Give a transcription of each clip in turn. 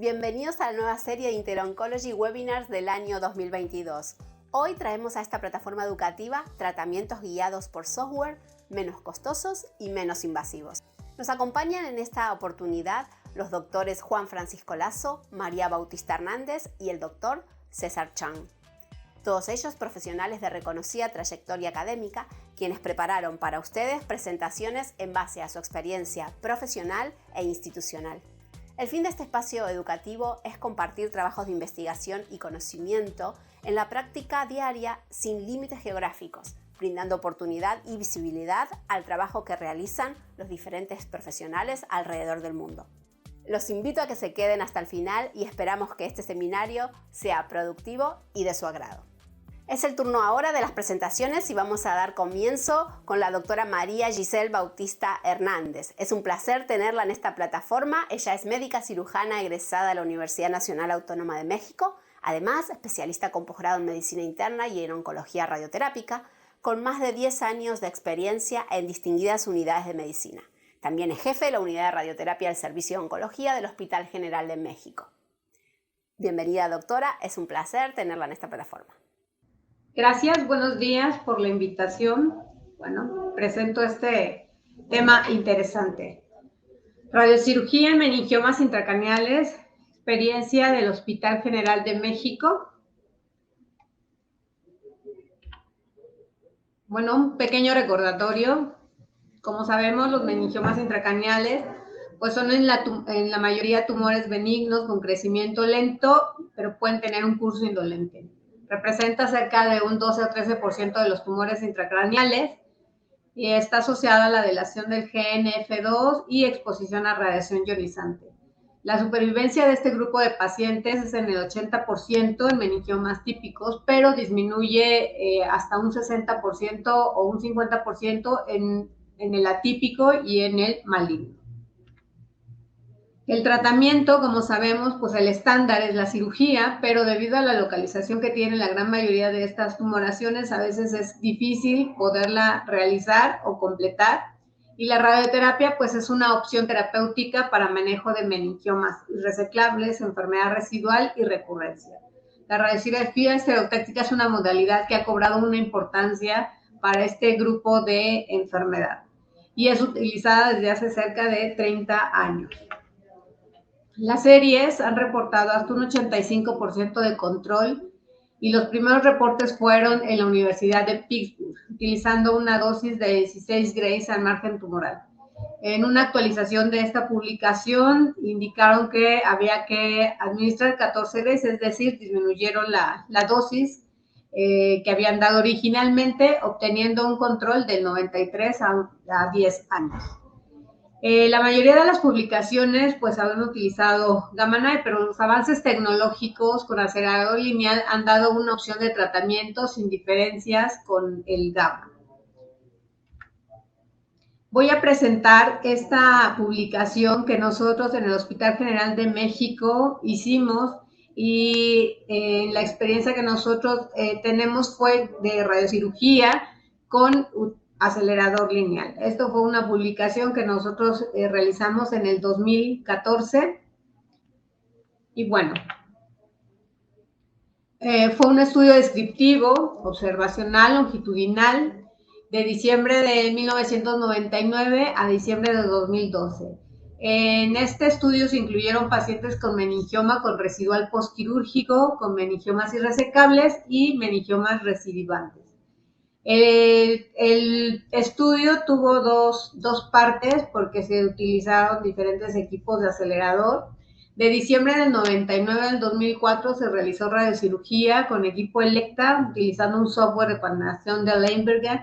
Bienvenidos a la nueva serie de Inter-Oncology Webinars del año 2022. Hoy traemos a esta plataforma educativa tratamientos guiados por software menos costosos y menos invasivos. Nos acompañan en esta oportunidad los doctores Juan Francisco Lazo, María Bautista Hernández y el doctor César Chang. Todos ellos profesionales de reconocida trayectoria académica, quienes prepararon para ustedes presentaciones en base a su experiencia profesional e institucional. El fin de este espacio educativo es compartir trabajos de investigación y conocimiento en la práctica diaria sin límites geográficos, brindando oportunidad y visibilidad al trabajo que realizan los diferentes profesionales alrededor del mundo. Los invito a que se queden hasta el final y esperamos que este seminario sea productivo y de su agrado. Es el turno ahora de las presentaciones y vamos a dar comienzo con la doctora María Giselle Bautista Hernández. Es un placer tenerla en esta plataforma. Ella es médica cirujana egresada de la Universidad Nacional Autónoma de México, además especialista con posgrado en medicina interna y en oncología radioterápica, con más de 10 años de experiencia en distinguidas unidades de medicina. También es jefe de la unidad de radioterapia del Servicio de Oncología del Hospital General de México. Bienvenida, doctora. Es un placer tenerla en esta plataforma. Gracias, buenos días por la invitación. Bueno, presento este tema interesante. Radiocirugía en meningiomas intracraneales, experiencia del Hospital General de México. Bueno, un pequeño recordatorio. Como sabemos, los meningiomas intracraneales pues son en la mayoría tumores benignos con crecimiento lento, pero pueden tener un curso indolente. Representa cerca de un 12 o 13% de los tumores intracraneales y está asociada a la delación del GNF2 y exposición a radiación ionizante. La supervivencia de este grupo de pacientes es en el 80% en meningiomas típicos, pero disminuye hasta un 60% o un 50% en el atípico y en el maligno. El tratamiento, como sabemos, pues el estándar es la cirugía, pero debido a la localización que tiene la gran mayoría de estas tumoraciones, a veces es difícil poderla realizar o completar. Y la radioterapia, pues es una opción terapéutica para manejo de meningiomas irreseclables, enfermedad residual y recurrencia. La radiocirugía estereotáctica es una modalidad que ha cobrado una importancia para este grupo de enfermedad y es utilizada desde hace cerca de 30 años. Las series han reportado hasta un 85% de control y los primeros reportes fueron en la Universidad de Pittsburgh, utilizando una dosis de 16 grays al margen tumoral. En una actualización de esta publicación indicaron que había que administrar 14 grays, es decir, disminuyeron la dosis que habían dado originalmente, obteniendo un control del 93 a 10 años. La mayoría de las publicaciones pues han utilizado Gamma Knife, pero los avances tecnológicos con acelerador lineal han dado una opción de tratamiento sin diferencias con el gamma. Voy a presentar esta publicación que nosotros en el Hospital General de México hicimos y la experiencia que nosotros tenemos fue de radiocirugía con acelerador lineal. Esto fue una publicación que nosotros realizamos en el 2014 y bueno, fue un estudio descriptivo, observacional, longitudinal, de diciembre de 1999 a diciembre de 2012. En este estudio se incluyeron pacientes con meningioma con residual postquirúrgico, con meningiomas irresecables y meningiomas recidivantes. El estudio tuvo dos partes porque se utilizaron diferentes equipos de acelerador. De diciembre del 99 al 2004 se realizó radiocirugía con equipo Electa utilizando un software de planeación de Leinberger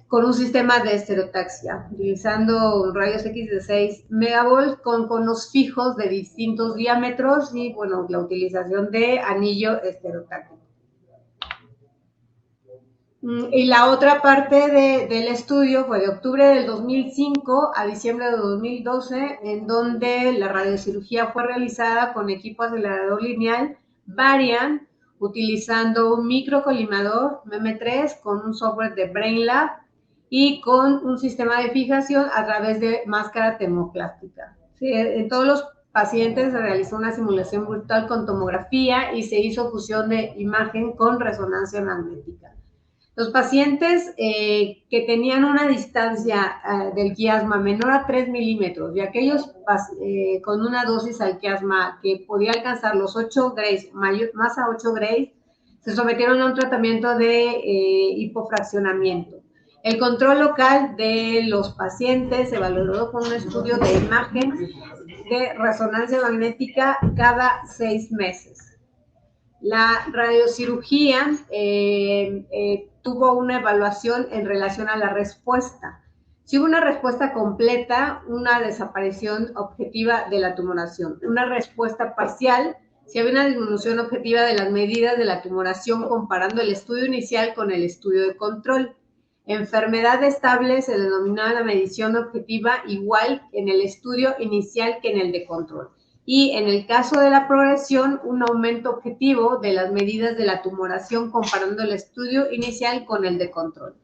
con un sistema de estereotaxia, utilizando rayos X de 6 megavolts con conos fijos de distintos diámetros y bueno, la utilización de anillo estereotáctico. Y la otra parte del estudio fue de octubre del 2005 a diciembre de 2012, en donde la radiocirugía fue realizada con equipo acelerador lineal Varian, utilizando un microcolimador MM3 con un software de BrainLab y con un sistema de fijación a través de máscara termoplástica. Sí, en todos los pacientes se realizó una simulación virtual con tomografía y se hizo fusión de imagen con resonancia magnética. Los pacientes que tenían una distancia del quiasma menor a 3 milímetros y aquellos con una dosis al quiasma que podía alcanzar los 8 grays, más a 8 grays, se sometieron a un tratamiento de hipofraccionamiento. El control local de los pacientes se valoró con un estudio de imagen de resonancia magnética cada 6 meses. La radiocirugía tuvo una evaluación en relación a la respuesta. Si hubo una respuesta completa, una desaparición objetiva de la tumoración. Una respuesta parcial, si había una disminución objetiva de las medidas de la tumoración comparando el estudio inicial con el estudio de control. Enfermedad estable se denominaba la medición objetiva igual en el estudio inicial que en el de control. Y en el caso de la progresión, un aumento objetivo de las medidas de la tumoración comparando el estudio inicial con el de control.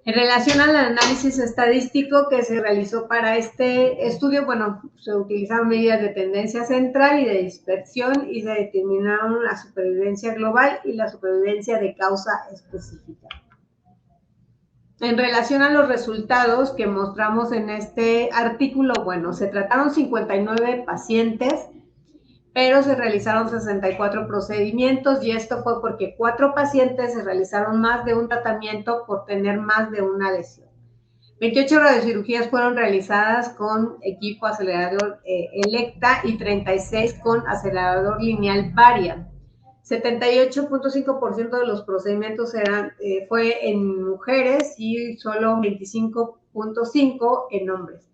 En relación al análisis estadístico que se realizó para este estudio, bueno, se utilizaron medidas de tendencia central y de dispersión y se determinaron la supervivencia global y la supervivencia de causa específica. En relación a los resultados que mostramos en este artículo, bueno, se trataron 59 pacientes, pero se realizaron 64 procedimientos y esto fue porque 4 pacientes se realizaron más de un tratamiento por tener más de una lesión. 28 radiocirugías fueron realizadas con equipo acelerador Elekta y 36 con acelerador lineal Varian. 78.5% de los procedimientos fue en mujeres y solo 25.5% en hombres.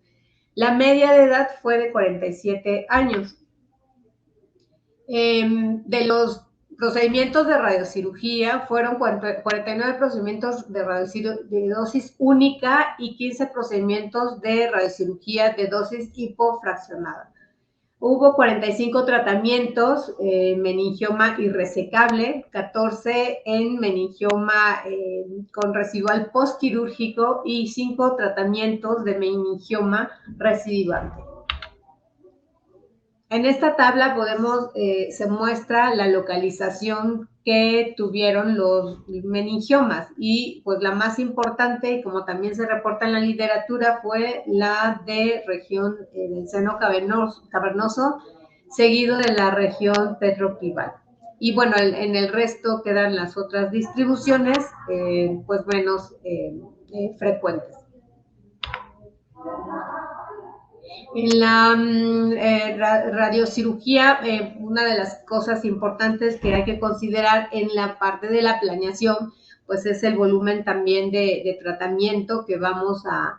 La media de edad fue de 47 años. De los procedimientos de radiocirugía fueron 49 procedimientos de dosis única y 15 procedimientos de radiocirugía de dosis hipofraccionada. Hubo 45 tratamientos en meningioma irresecable, 14 en meningioma con residual postquirúrgico y 5 tratamientos de meningioma recidivante. En esta tabla se muestra la localización que tuvieron los meningiomas y pues la más importante, como también se reporta en la literatura, fue la de región del seno cavernoso, seguido de la región petroclival. Y bueno, en el resto quedan las otras distribuciones, pues menos frecuentes. En la radiocirugía, una de las cosas importantes que hay que considerar en la parte de la planeación, pues es el volumen también de tratamiento que vamos a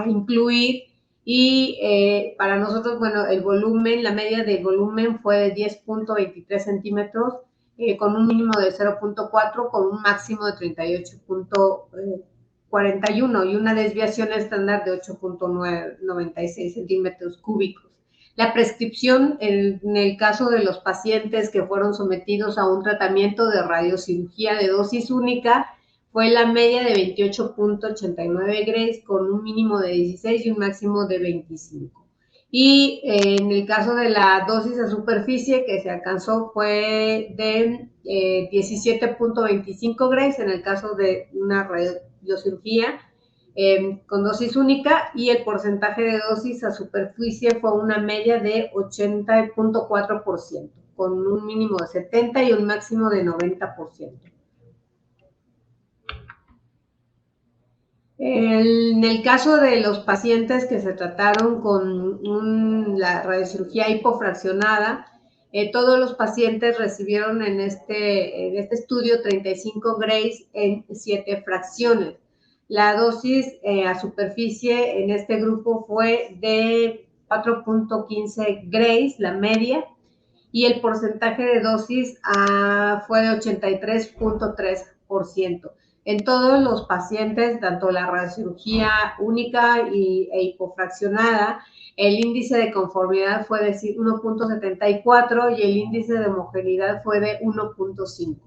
incluir. Y para nosotros, bueno, el volumen, la media del volumen fue de 10.23 centímetros, con un mínimo de 0.4, con un máximo de 38.41 y una desviación estándar de 8.96 centímetros cúbicos. La prescripción en el caso de los pacientes que fueron sometidos a un tratamiento de radiocirugía de dosis única fue la media de 28.89 grays con un mínimo de 16 y un máximo de 25. Y en el caso de la dosis a superficie que se alcanzó fue de 17.25 grays en el caso de una radiocirugía con dosis única, y el porcentaje de dosis a superficie fue una media de 80.4%, con un mínimo de 70 y un máximo de 90%. En el caso de los pacientes que se trataron con la radiocirugía hipofraccionada, todos los pacientes recibieron en este estudio 35 grays en 7 fracciones. La dosis a superficie en este grupo fue de 4.15 grays, la media, y el porcentaje de dosis fue de 83.3%. En todos los pacientes, tanto la radiocirugía única e hipofraccionada, el índice de conformidad fue de 1.74 y el índice de homogeneidad fue de 1.5.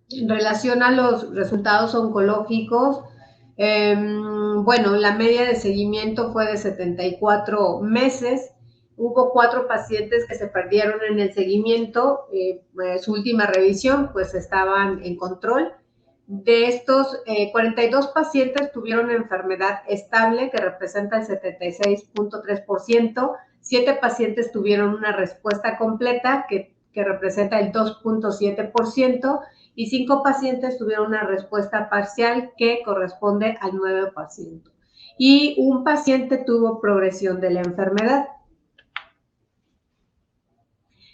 En relación a los resultados oncológicos, Bueno, la media de seguimiento fue de 74 meses. Hubo 4 pacientes que se perdieron en el seguimiento. Su última revisión, pues estaban en control. De estos, 42 pacientes tuvieron enfermedad estable, que representa el 76.3%. 7 pacientes tuvieron una respuesta completa, que representa el 2.7%. Y 5 pacientes tuvieron una respuesta parcial, que corresponde al 9%. Y un paciente tuvo progresión de la enfermedad.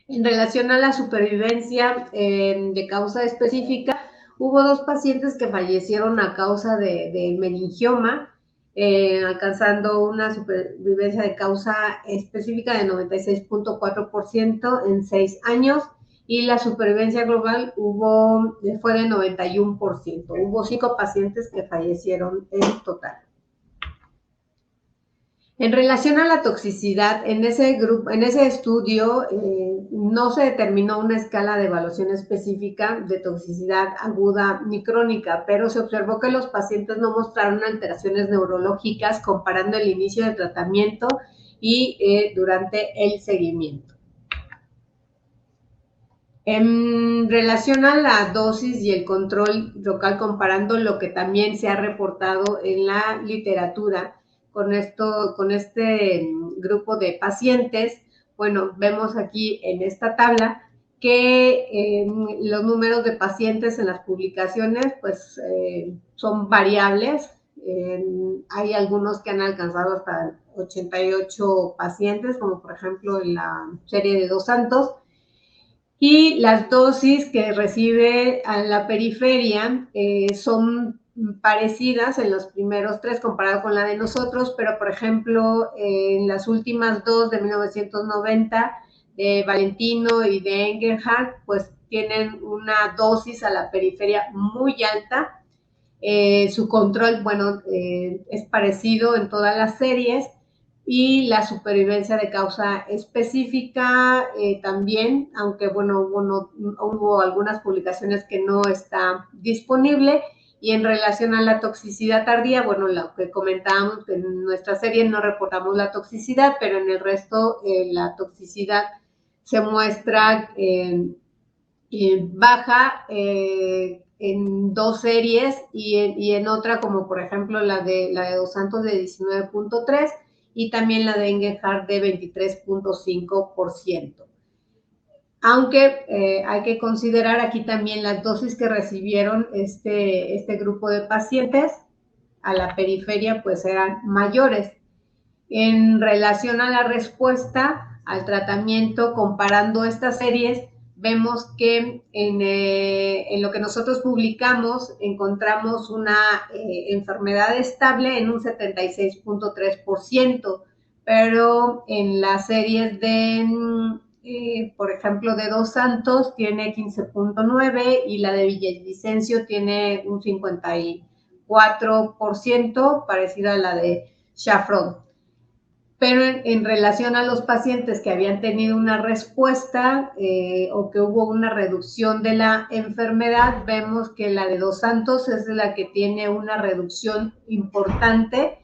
En relación a la supervivencia de causa específica, hubo 2 pacientes que fallecieron a causa de meningioma, alcanzando una supervivencia de causa específica de 96.4% en 6 años, y la supervivencia global fue de 91%. Hubo 5 pacientes que fallecieron en total. En relación a la toxicidad, en ese estudio no se determinó una escala de evaluación específica de toxicidad aguda ni crónica, pero se observó que los pacientes no mostraron alteraciones neurológicas comparando el inicio de tratamiento y durante el seguimiento. En relación a la dosis y el control local, comparando lo que también se ha reportado en la literatura con este grupo de pacientes, bueno, vemos aquí en esta tabla que los números de pacientes en las publicaciones pues son variables. Hay algunos que han alcanzado hasta 88 pacientes, como por ejemplo en la serie de Dos Santos. Y las dosis que recibe a la periferia son parecidas en los primeros 3 comparado con la de nosotros, pero por ejemplo en las últimas 2 de 1990 de Valentino y de Engelhardt, pues tienen una dosis a la periferia muy alta. Su control, bueno, es parecido en todas las series, y la supervivencia de causa específica también, aunque bueno, hubo algunas publicaciones que no está disponible. Y en relación a la toxicidad tardía, bueno, lo que comentábamos, en nuestra serie no reportamos la toxicidad, pero en el resto la toxicidad se muestra baja en 2 series y en otra, como por ejemplo la de Dos Santos de 19.3 y también la de Engelhardt de 23.5%. Aunque hay que considerar aquí también las dosis que recibieron este grupo de pacientes a la periferia, pues eran mayores. En relación a la respuesta al tratamiento, comparando estas series, vemos que en lo que nosotros publicamos encontramos una enfermedad estable en un 76.3%, pero en las series de, por ejemplo, de Dos Santos tiene 15.9 y la de Villavicencio tiene un 54%, parecida a la de Shafron. Pero en relación a los pacientes que habían tenido una respuesta o que hubo una reducción de la enfermedad, vemos que la de Dos Santos es la que tiene una reducción importante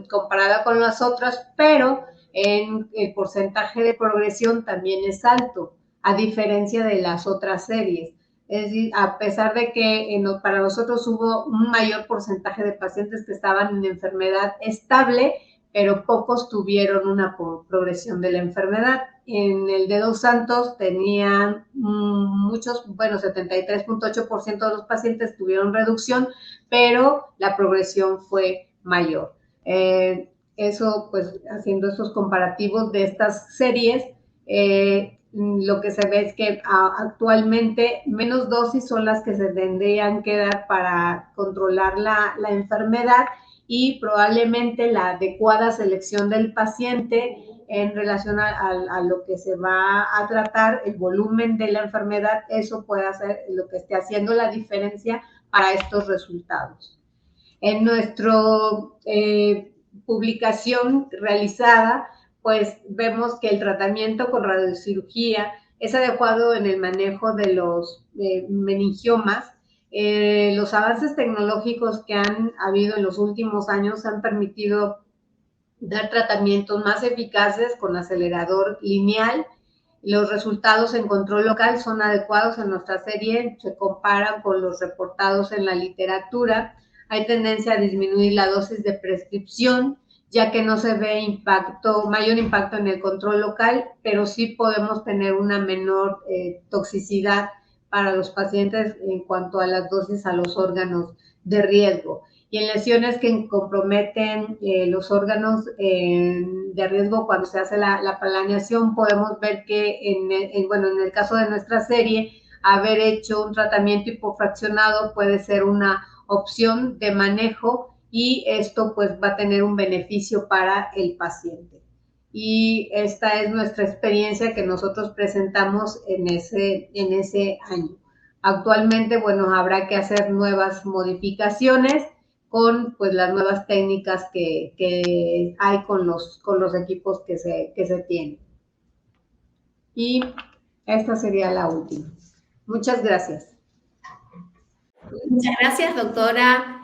comparada con las otras, pero en el porcentaje de progresión también es alto, a diferencia de las otras series. Es decir, a pesar de que para nosotros hubo un mayor porcentaje de pacientes que estaban en enfermedad estable, pero pocos tuvieron una progresión de la enfermedad. En el de Dos Santos tenían muchos, bueno, 73.8% de los pacientes tuvieron reducción, pero la progresión fue mayor. Eso, pues, haciendo estos comparativos de estas series, lo que se ve es que actualmente menos dosis son las que se tendrían que dar para controlar la enfermedad, y probablemente la adecuada selección del paciente en relación a lo que se va a tratar, el volumen de la enfermedad, eso puede ser lo que esté haciendo la diferencia para estos resultados. En nuestra publicación realizada, pues vemos que el tratamiento con radiocirugía es adecuado en el manejo de los meningiomas. Los avances tecnológicos que han habido en los últimos años han permitido dar tratamientos más eficaces con acelerador lineal. Los resultados en control local son adecuados en nuestra serie, se comparan con los reportados en la literatura. Hay tendencia a disminuir la dosis de prescripción, ya que no se ve mayor impacto en el control local, pero sí podemos tener una menor toxicidad para los pacientes en cuanto a las dosis a los órganos de riesgo. Y en lesiones que comprometen los órganos de riesgo cuando se hace la planeación, podemos ver que en el caso de nuestra serie, haber hecho un tratamiento hipofraccionado puede ser una opción de manejo y esto pues va a tener un beneficio para el paciente. Y esta es nuestra experiencia que nosotros presentamos en ese año. Actualmente, bueno, habrá que hacer nuevas modificaciones con pues las nuevas técnicas que hay con los equipos que se tienen. Y esta sería la última. Muchas gracias. Muchas gracias, doctora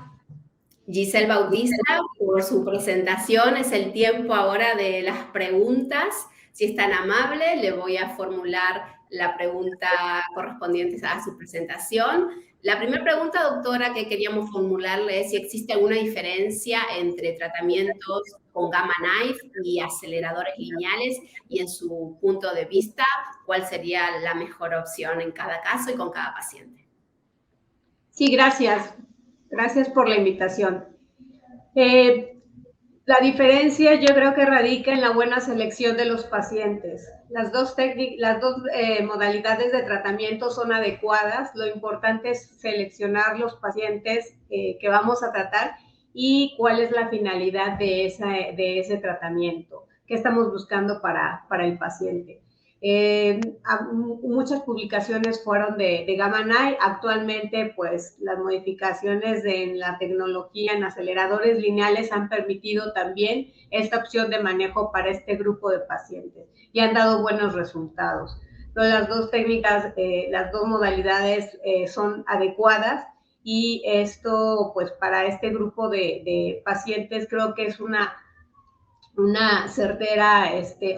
Giselle Bautista, por su presentación. Es el tiempo ahora de las preguntas. Si es tan amable, le voy a formular la pregunta correspondiente a su presentación. La primera pregunta, doctora, que queríamos formularle es si existe alguna diferencia entre tratamientos con Gamma Knife y aceleradores lineales y en su punto de vista, ¿cuál sería la mejor opción en cada caso y con cada paciente? Sí, gracias. Gracias por la invitación. La diferencia yo creo que radica en la buena selección de los pacientes. Las dos modalidades de tratamiento son adecuadas. Lo importante es seleccionar los pacientes que vamos a tratar y cuál es la finalidad de ese tratamiento. ¿Qué estamos buscando para el paciente? Muchas publicaciones fueron de Gamma Knife. Actualmente, pues, las modificaciones en la tecnología en aceleradores lineales han permitido también esta opción de manejo para este grupo de pacientes y han dado buenos resultados. Entonces, las dos técnicas, las dos modalidades son adecuadas y esto, pues, para este grupo de pacientes creo que es una certera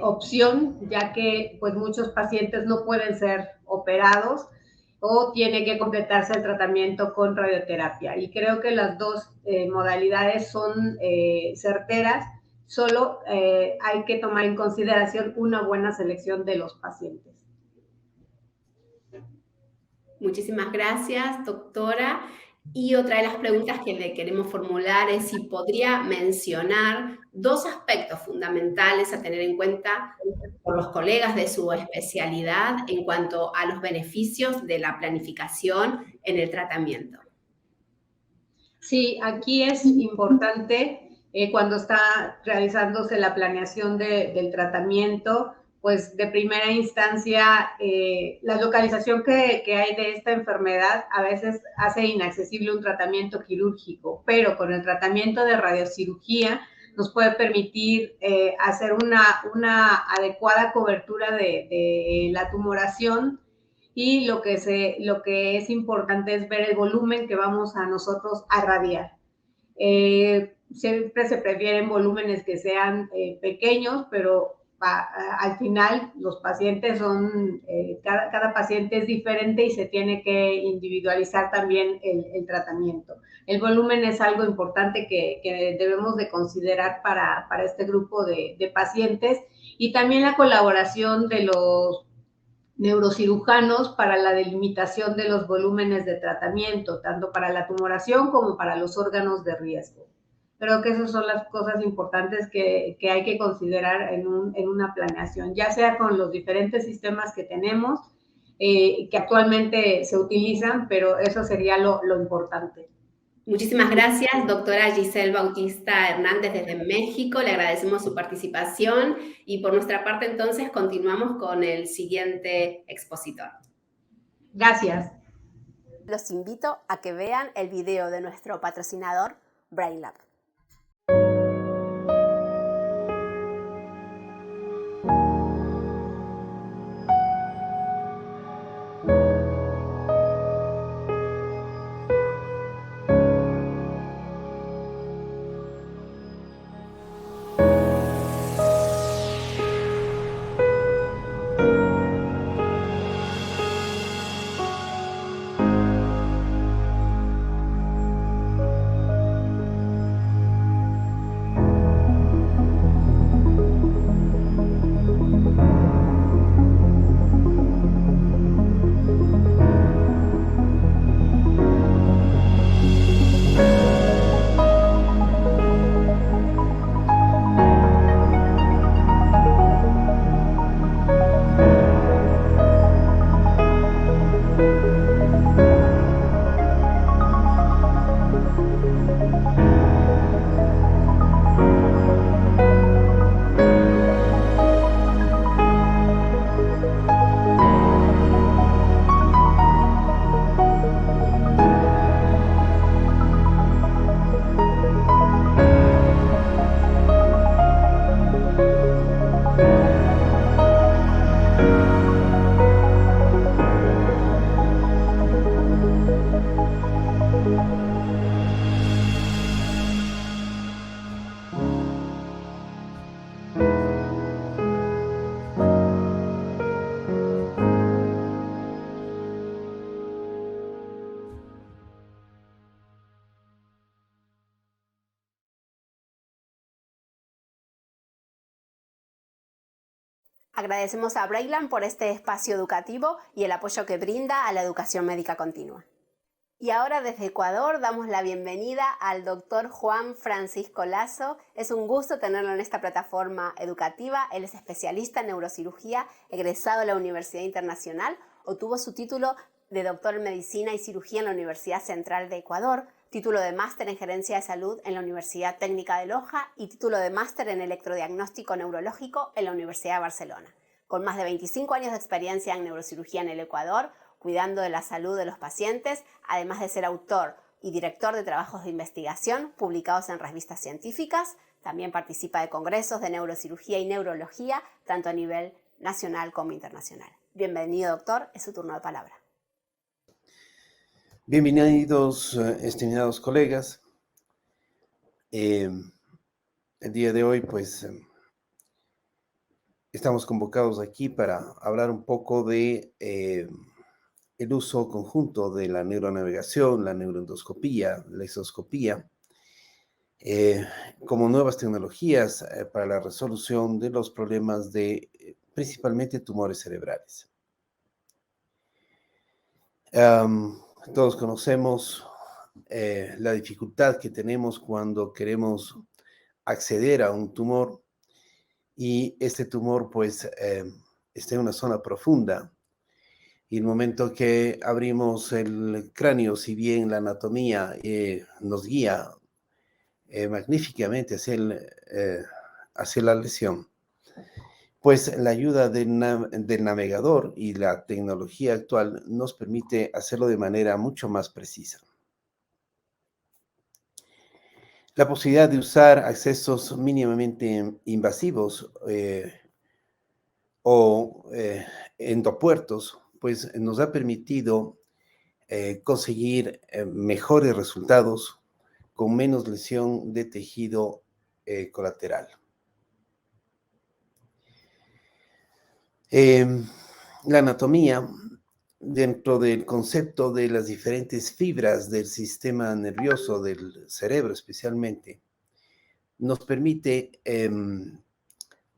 opción, ya que pues muchos pacientes no pueden ser operados o tiene que completarse el tratamiento con radioterapia. Y creo que las dos modalidades son certeras, solo hay que tomar en consideración una buena selección de los pacientes. Muchísimas gracias, doctora. Y otra de las preguntas que le queremos formular es si podría mencionar dos aspectos fundamentales a tener en cuenta por los colegas de su especialidad en cuanto a los beneficios de la planificación en el tratamiento. Sí, aquí es importante cuando está realizándose la planeación del tratamiento, pues de primera instancia, la localización que hay de esta enfermedad a veces hace inaccesible un tratamiento quirúrgico, pero con el tratamiento de radiocirugía nos puede permitir hacer una adecuada cobertura de la tumoración y lo que es importante es ver el volumen que vamos a nosotros a radiar. Siempre se prefieren volúmenes que sean pequeños, pero al final los pacientes cada paciente es diferente y se tiene que individualizar también el tratamiento. El volumen es algo importante que debemos de considerar para este grupo de pacientes y también la colaboración de los neurocirujanos para la delimitación de los volúmenes de tratamiento, tanto para la tumoración como para los órganos de riesgo. Creo que esas son las cosas importantes que hay que considerar en una planeación, ya sea con los diferentes sistemas que tenemos, que actualmente se utilizan, pero eso sería lo importante. Muchísimas gracias, doctora Giselle Bautista Hernández desde México. Le agradecemos su participación y por nuestra parte entonces continuamos con el siguiente expositor. Gracias. Los invito a que vean el video de nuestro patrocinador BrainLab. Agradecemos a Braillan por este espacio educativo y el apoyo que brinda a la educación médica continua. Y ahora desde Ecuador damos la bienvenida al doctor Juan Francisco Lazo. Es un gusto tenerlo en esta plataforma educativa. Él es especialista en neurocirugía, egresado de la Universidad Internacional, obtuvo su título de doctor en medicina y cirugía en la Universidad Central de Ecuador, título de máster en gerencia de salud en la Universidad Técnica de Loja y título de máster en electrodiagnóstico neurológico en la Universidad de Barcelona. Con más de 25 años de experiencia en neurocirugía en el Ecuador, cuidando de la salud de los pacientes, además de ser autor y director de trabajos de investigación publicados en revistas científicas. También participa de congresos de neurocirugía y neurología, tanto a nivel nacional como internacional. Bienvenido, doctor, es su turno de palabra. Bienvenidos, estimados colegas. El día de hoy, pues, estamos convocados aquí para hablar un poco de el uso conjunto de la neuronavegación, la neuroendoscopía, la exoscopía, como nuevas tecnologías para la resolución de los problemas de principalmente tumores cerebrales. Todos conocemos la dificultad que tenemos cuando queremos acceder a un tumor y este tumor pues está en una zona profunda y el momento que abrimos el cráneo, si bien la anatomía nos guía magníficamente hacia la lesión, pues la ayuda del navegador y la tecnología actual nos permite hacerlo de manera mucho más precisa. La posibilidad de usar accesos mínimamente invasivos o endopuertos, pues nos ha permitido conseguir mejores resultados con menos lesión de tejido colateral. La anatomía, dentro del concepto de las diferentes fibras del sistema nervioso del cerebro especialmente, nos permite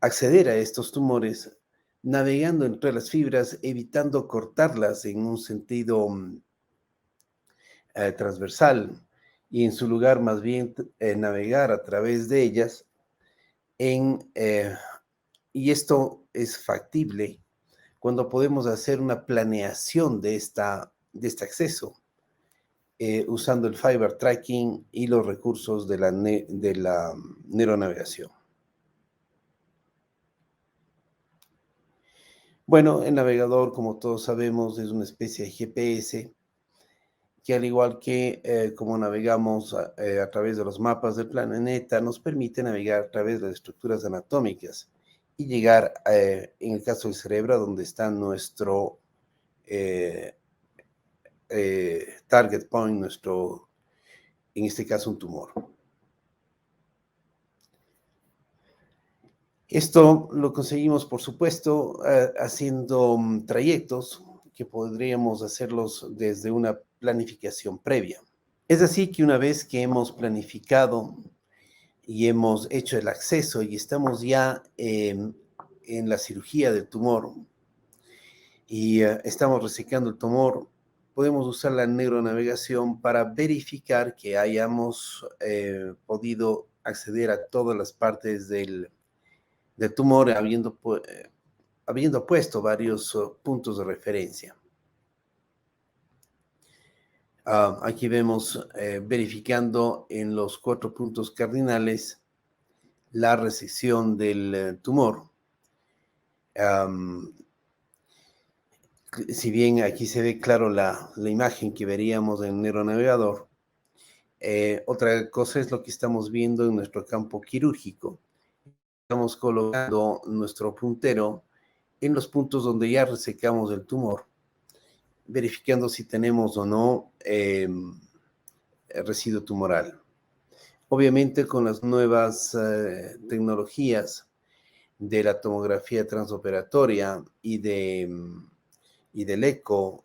acceder a estos tumores navegando entre las fibras, evitando cortarlas en un sentido transversal y en su lugar más bien navegar a través de ellas. Y esto es factible cuando podemos hacer una planeación de este acceso usando el fiber tracking y los recursos de la neuronavegación. Bueno, el navegador, como todos sabemos, es una especie de GPS que al igual que como navegamos a través de los mapas del planeta, nos permite navegar a través de las estructuras anatómicas y llegar, en el caso del cerebro, a donde está nuestro target point, en este caso, un tumor. Esto lo conseguimos, por supuesto, haciendo trayectos que podríamos hacerlos desde una planificación previa. Es así que una vez que hemos planificado y hemos hecho el acceso y estamos ya en la cirugía del tumor y estamos resecando el tumor, podemos usar la neuronavegación para verificar que hayamos podido acceder a todas las partes del tumor, habiendo puesto varios puntos de referencia. Aquí vemos verificando en los 4 puntos cardinales la resección del tumor. Si bien aquí se ve claro la imagen que veríamos en el neuronavegador, otra cosa es lo que estamos viendo en nuestro campo quirúrgico. Estamos colocando nuestro puntero en los puntos donde ya resecamos el tumor, verificando si tenemos o no residuo tumoral. Obviamente con las nuevas tecnologías de la tomografía transoperatoria y del eco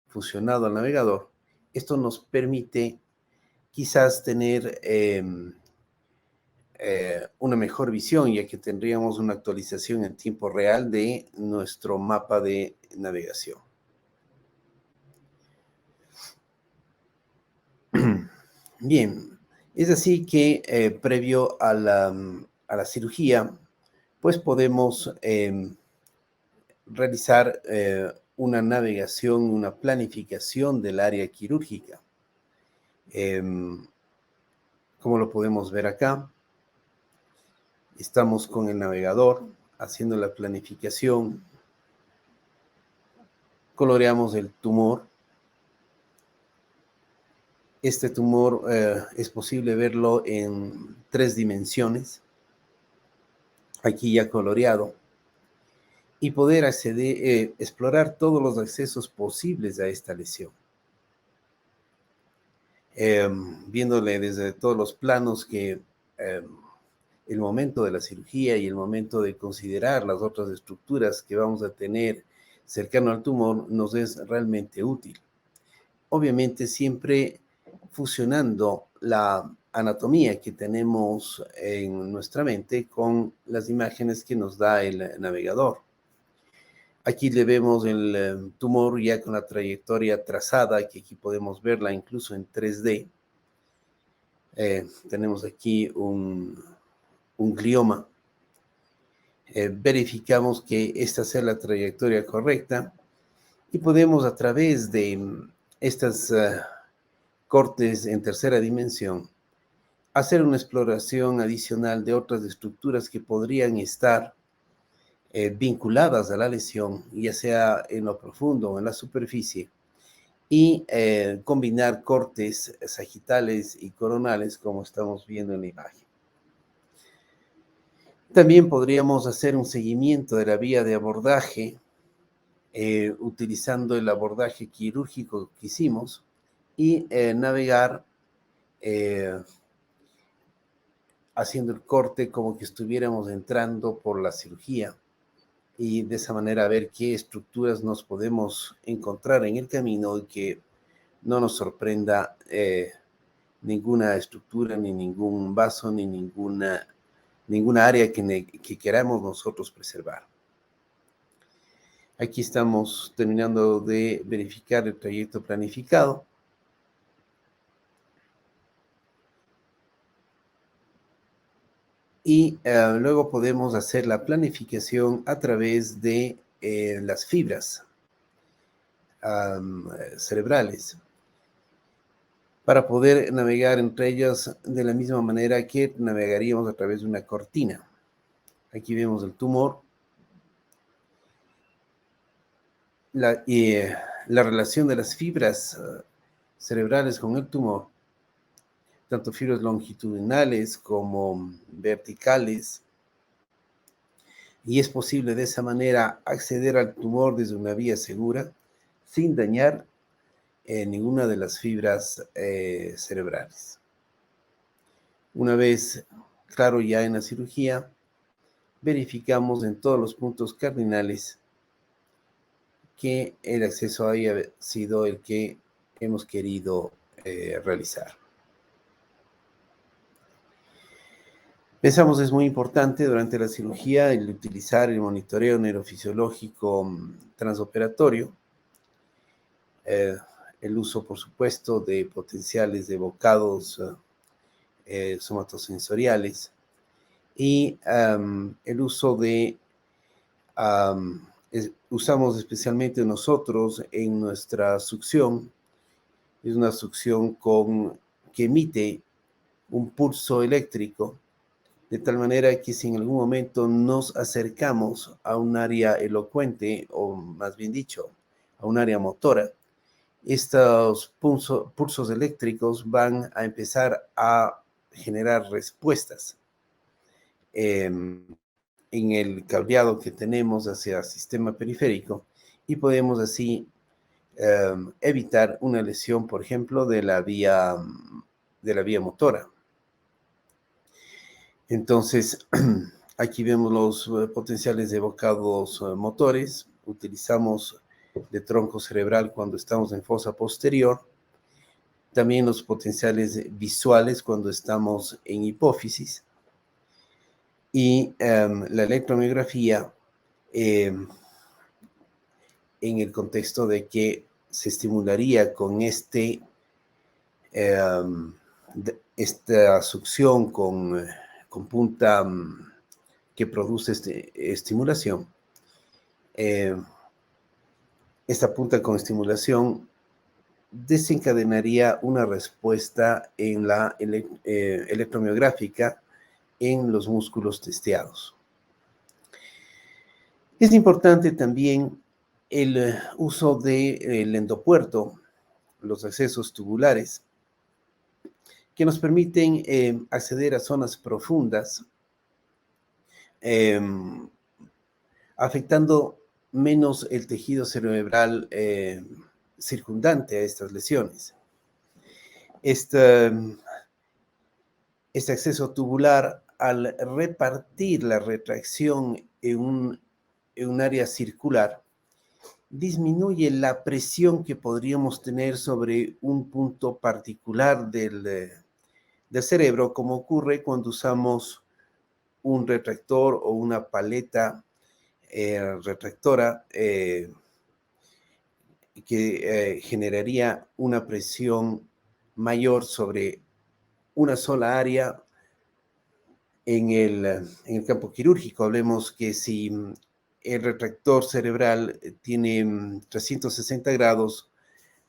fusionado al navegador, esto nos permite quizás tener una mejor visión, ya que tendríamos una actualización en tiempo real de nuestro mapa de navegación. Bien, es así que previo a la cirugía, pues podemos realizar una navegación, una planificación del área quirúrgica. Como lo podemos ver acá, estamos con el navegador haciendo la planificación, coloreamos el tumor. Este tumor es posible verlo en 3 dimensiones, aquí ya coloreado, y poder acceder, explorar todos los accesos posibles a esta lesión. Viéndole desde todos los planos que el momento de la cirugía y el momento de considerar las otras estructuras que vamos a tener cercano al tumor nos es realmente útil. Obviamente siempre fusionando la anatomía que tenemos en nuestra mente con las imágenes que nos da el navegador. Aquí le vemos el tumor ya con la trayectoria trazada, que aquí podemos verla incluso en 3D. Tenemos aquí un glioma. Verificamos que esta sea la trayectoria correcta y podemos a través de estas cortes en tercera dimensión hacer una exploración adicional de otras estructuras que podrían estar vinculadas a la lesión, ya sea en lo profundo o en la superficie, y combinar cortes sagitales y coronales como estamos viendo en la imagen. También podríamos hacer un seguimiento de la vía de abordaje utilizando el abordaje quirúrgico que hicimos y navegar haciendo el corte como que estuviéramos entrando por la cirugía y de esa manera ver qué estructuras nos podemos encontrar en el camino y que no nos sorprenda ninguna estructura, ni ningún vaso, ni ninguna área que queramos nosotros preservar. Aquí estamos terminando de verificar el trayecto planificado. Y luego podemos hacer la planificación a través de las fibras cerebrales para poder navegar entre ellas de la misma manera que navegaríamos a través de una cortina. Aquí vemos el tumor. La relación de las fibras cerebrales con el tumor, tanto fibras longitudinales como verticales, y es posible de esa manera acceder al tumor desde una vía segura sin dañar ninguna de las fibras cerebrales. Una vez, claro, ya en la cirugía, verificamos en todos los puntos cardinales que el acceso haya sido el que hemos querido realizar. Pensamos es muy importante durante la cirugía el utilizar el monitoreo neurofisiológico transoperatorio, el uso, por supuesto, de potenciales evocados somatosensoriales y el uso de, usamos especialmente nosotros en nuestra succión, es una succión que emite un pulso eléctrico, de tal manera que si en algún momento nos acercamos a un área elocuente, o más bien dicho, a un área motora, estos pulsos eléctricos van a empezar a generar respuestas en el cableado que tenemos hacia el sistema periférico y podemos así evitar una lesión, por ejemplo, de la vía motora. Entonces, aquí vemos los potenciales evocados motores. Utilizamos de tronco cerebral cuando estamos en fosa posterior. También los potenciales visuales cuando estamos en hipófisis. y la electromiografía en el contexto de que se estimularía con esta succión con punta que produce estimulación. Esta punta con estimulación desencadenaría una respuesta en la electromiográfica en los músculos testeados. Es importante también el uso del endopuerto, los accesos tubulares, que nos permiten acceder a zonas profundas, afectando menos el tejido cerebral circundante a estas lesiones. Este acceso tubular, al repartir la retracción en un área circular, disminuye la presión que podríamos tener sobre un punto particular del cerebro, como ocurre cuando usamos un retractor o una paleta retractora que generaría una presión mayor sobre una sola área en el campo quirúrgico. Hablemos que si el retractor cerebral tiene 360 grados,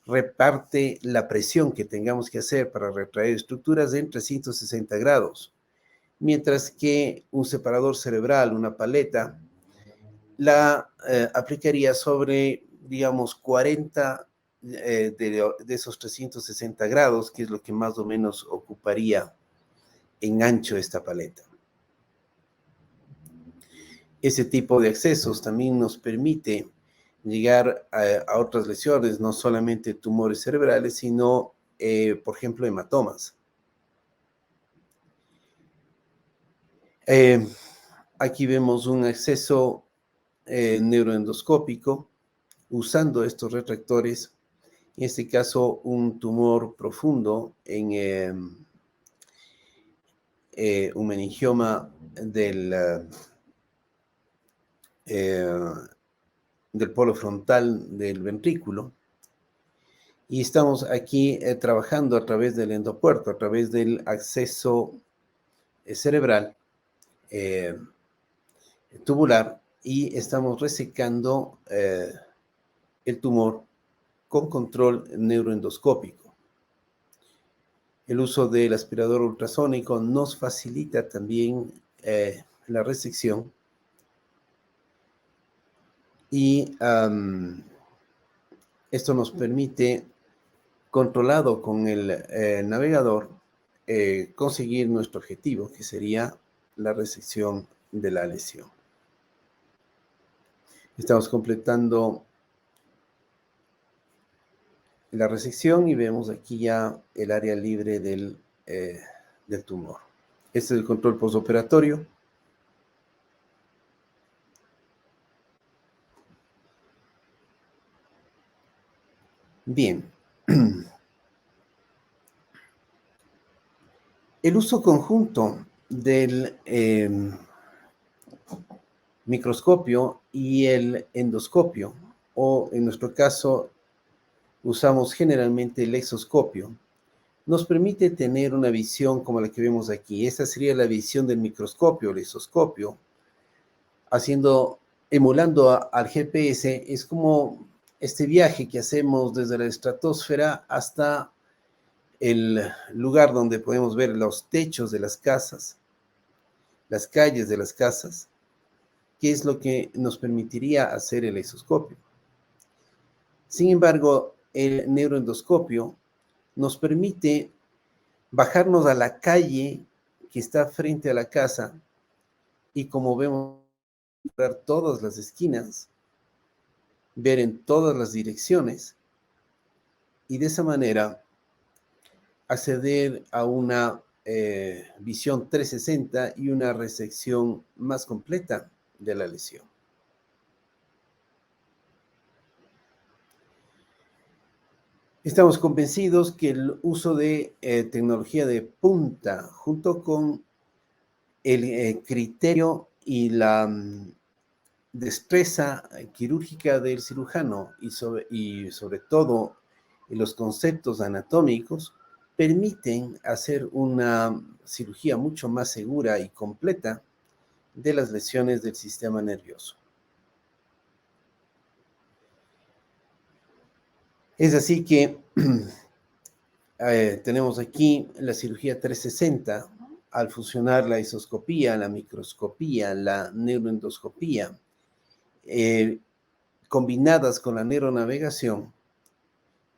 reparte la presión que tengamos que hacer para retraer estructuras en 360 grados, mientras que un separador cerebral, una paleta, la aplicaría sobre, digamos, 40 de esos 360 grados, que es lo que más o menos ocuparía en ancho esta paleta. Ese tipo de accesos también nos permite llegar a otras lesiones, no solamente tumores cerebrales, sino, por ejemplo, hematomas. Aquí vemos un acceso neuroendoscópico usando estos retractores, en este caso un tumor profundo en un meningioma del polo frontal del ventrículo, y estamos aquí trabajando a través del endopuerto, a través del acceso cerebral tubular, y estamos resecando el tumor con control neuroendoscópico. El uso del aspirador ultrasónico nos facilita también la resección, y esto nos permite, controlado con el navegador, conseguir nuestro objetivo, que sería la resección de la lesión. Estamos completando la resección y vemos aquí ya el área libre del tumor. Este es el control postoperatorio. Bien. El uso conjunto del microscopio y el endoscopio, o en nuestro caso usamos generalmente el exoscopio, nos permite tener una visión como la que vemos aquí. Esta sería la visión del microscopio, el exoscopio, emulando al GPS. Es como este viaje que hacemos desde la estratosfera hasta el lugar donde podemos ver los techos de las casas, las calles de las casas, que es lo que nos permitiría hacer el exoscopio. Sin embargo, el neuroendoscopio nos permite bajarnos a la calle que está frente a la casa y, como vemos, ver todas las esquinas, ver en todas las direcciones, y de esa manera acceder a una visión 360 y una resección más completa de la lesión. Estamos convencidos que el uso de tecnología de punta, junto con el criterio y la destreza quirúrgica del cirujano y sobre todo los conceptos anatómicos permiten hacer una cirugía mucho más segura y completa de las lesiones del sistema nervioso. Es así que tenemos aquí la cirugía 360 al fusionar la isoscopía, la microscopía, la neuroendoscopía, combinadas con la neuronavegación,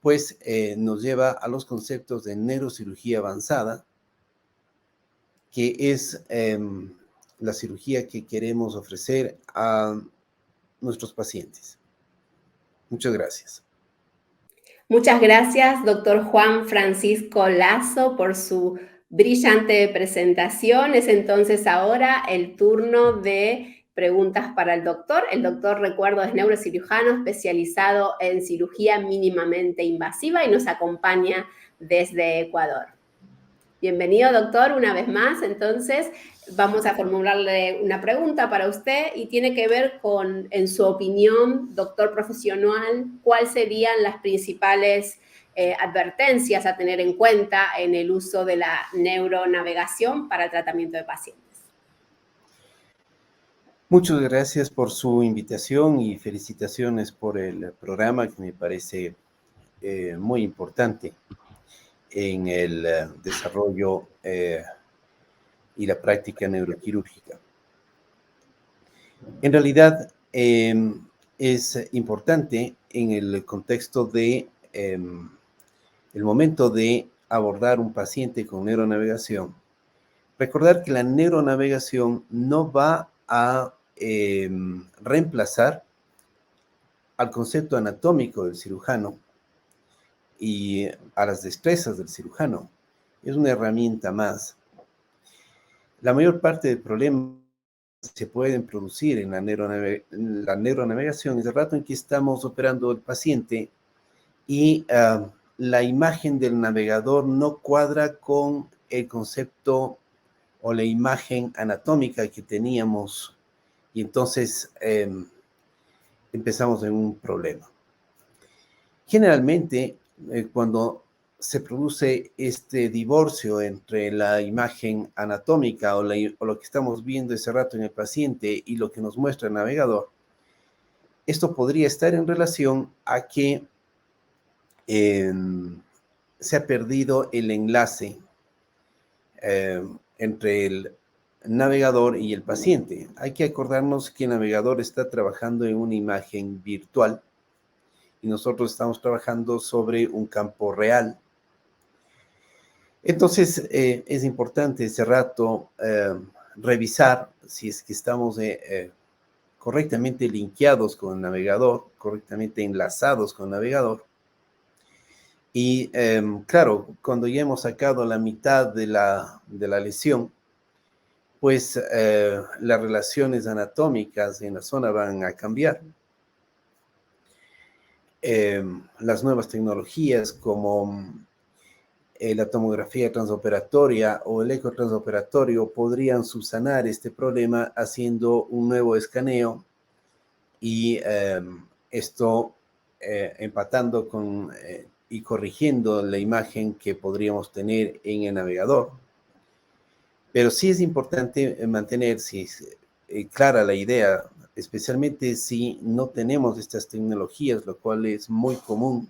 pues nos lleva a los conceptos de neurocirugía avanzada, que es la cirugía que queremos ofrecer a nuestros pacientes. Muchas gracias. Muchas gracias, doctor Juan Francisco Lazo, por su brillante presentación. Es entonces ahora el turno de preguntas para el doctor. El doctor, recuerdo, es neurocirujano especializado en cirugía mínimamente invasiva y nos acompaña desde Ecuador. Bienvenido, doctor, una vez más. Entonces, vamos a formularle una pregunta para usted y tiene que ver con, en su opinión, doctor profesional, cuáles serían las principales advertencias a tener en cuenta en el uso de la neuronavegación para el tratamiento de pacientes. Muchas gracias por su invitación y felicitaciones por el programa, que me parece muy importante en el desarrollo y la práctica neuroquirúrgica. En realidad, es importante en el contexto de el momento de abordar un paciente con neuronavegación, recordar que la neuronavegación no va a reemplazar al concepto anatómico del cirujano y a las destrezas del cirujano. Es una herramienta más. La mayor parte del problema se pueden producir en la neuronavegación es el rato en que estamos operando al paciente y la imagen del navegador no cuadra con el concepto o la imagen anatómica que teníamos, y entonces empezamos en un problema. Generalmente, cuando se produce este divorcio entre la imagen anatómica o lo que estamos viendo ese rato en el paciente y lo que nos muestra el navegador, esto podría estar en relación a que se ha perdido el enlace entre el navegador y el paciente. Hay que acordarnos que el navegador está trabajando en una imagen virtual y nosotros estamos trabajando sobre un campo real. Entonces, es importante ese rato revisar si es que estamos correctamente linkeados con el navegador, correctamente enlazados con el navegador. Y claro, cuando ya hemos sacado la mitad de la lesión, pues las relaciones anatómicas en la zona van a cambiar. Las nuevas tecnologías como la tomografía transoperatoria o el eco transoperatorio podrían subsanar este problema haciendo un nuevo escaneo y esto empatando con y corrigiendo la imagen que podríamos tener en el navegador. Pero sí es importante mantener clara la idea, especialmente si no tenemos estas tecnologías, lo cual es muy común,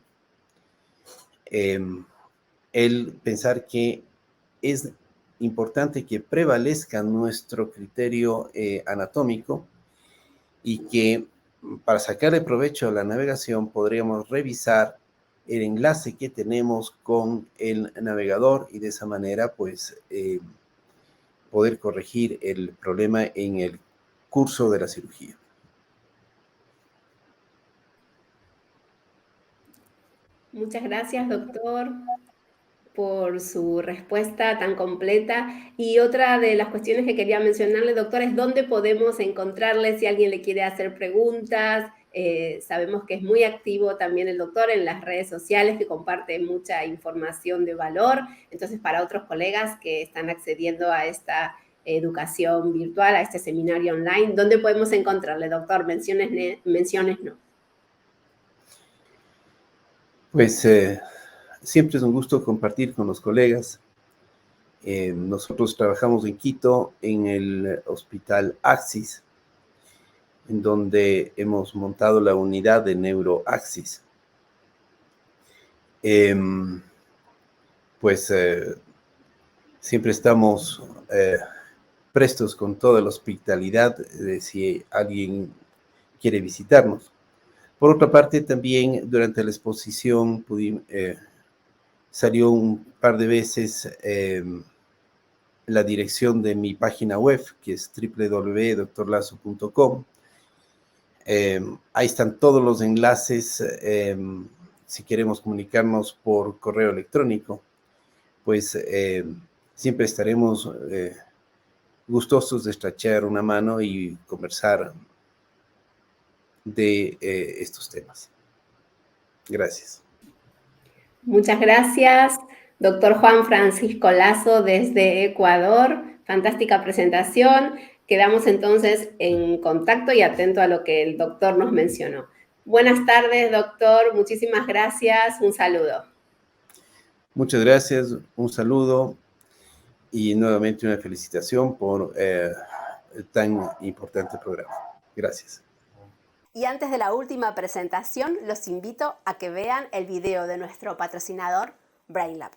el pensar que es importante que prevalezca nuestro criterio anatómico y que para sacarle provecho a la navegación podríamos revisar el enlace que tenemos con el navegador y de esa manera pues poder corregir el problema en el curso de la cirugía. Muchas gracias, doctor, por su respuesta tan completa. Y otra de las cuestiones que quería mencionarle, doctor, es dónde podemos encontrarle si alguien le quiere hacer preguntas. Sabemos que es muy activo también el doctor en las redes sociales, que comparte mucha información de valor. Entonces, para otros colegas que están accediendo a esta educación virtual, a este seminario online. ¿Dónde podemos encontrarle, doctor? Menciones no. Pues siempre es un gusto compartir con los colegas. Nosotros trabajamos en Quito, en el Hospital Axis, en donde hemos montado la unidad de NeuroAxis. Siempre estamos prestos con toda la hospitalidad de si alguien quiere visitarnos. Por otra parte, también durante la exposición salió un par de veces la dirección de mi página web, que es www.drlazo.com. Ahí están todos los enlaces. Si queremos comunicarnos por correo electrónico, pues siempre estaremos gustosos de estrechar una mano y conversar de estos temas. Gracias. Muchas gracias, doctor Juan Francisco Lazo desde Ecuador. Fantástica presentación. Quedamos entonces en contacto y atento a lo que el doctor nos mencionó. Buenas tardes, doctor. Muchísimas gracias. Un saludo. Muchas gracias. Un saludo y nuevamente una felicitación por tan importante programa. Gracias. Y antes de la última presentación, los invito a que vean el video de nuestro patrocinador, BrainLab.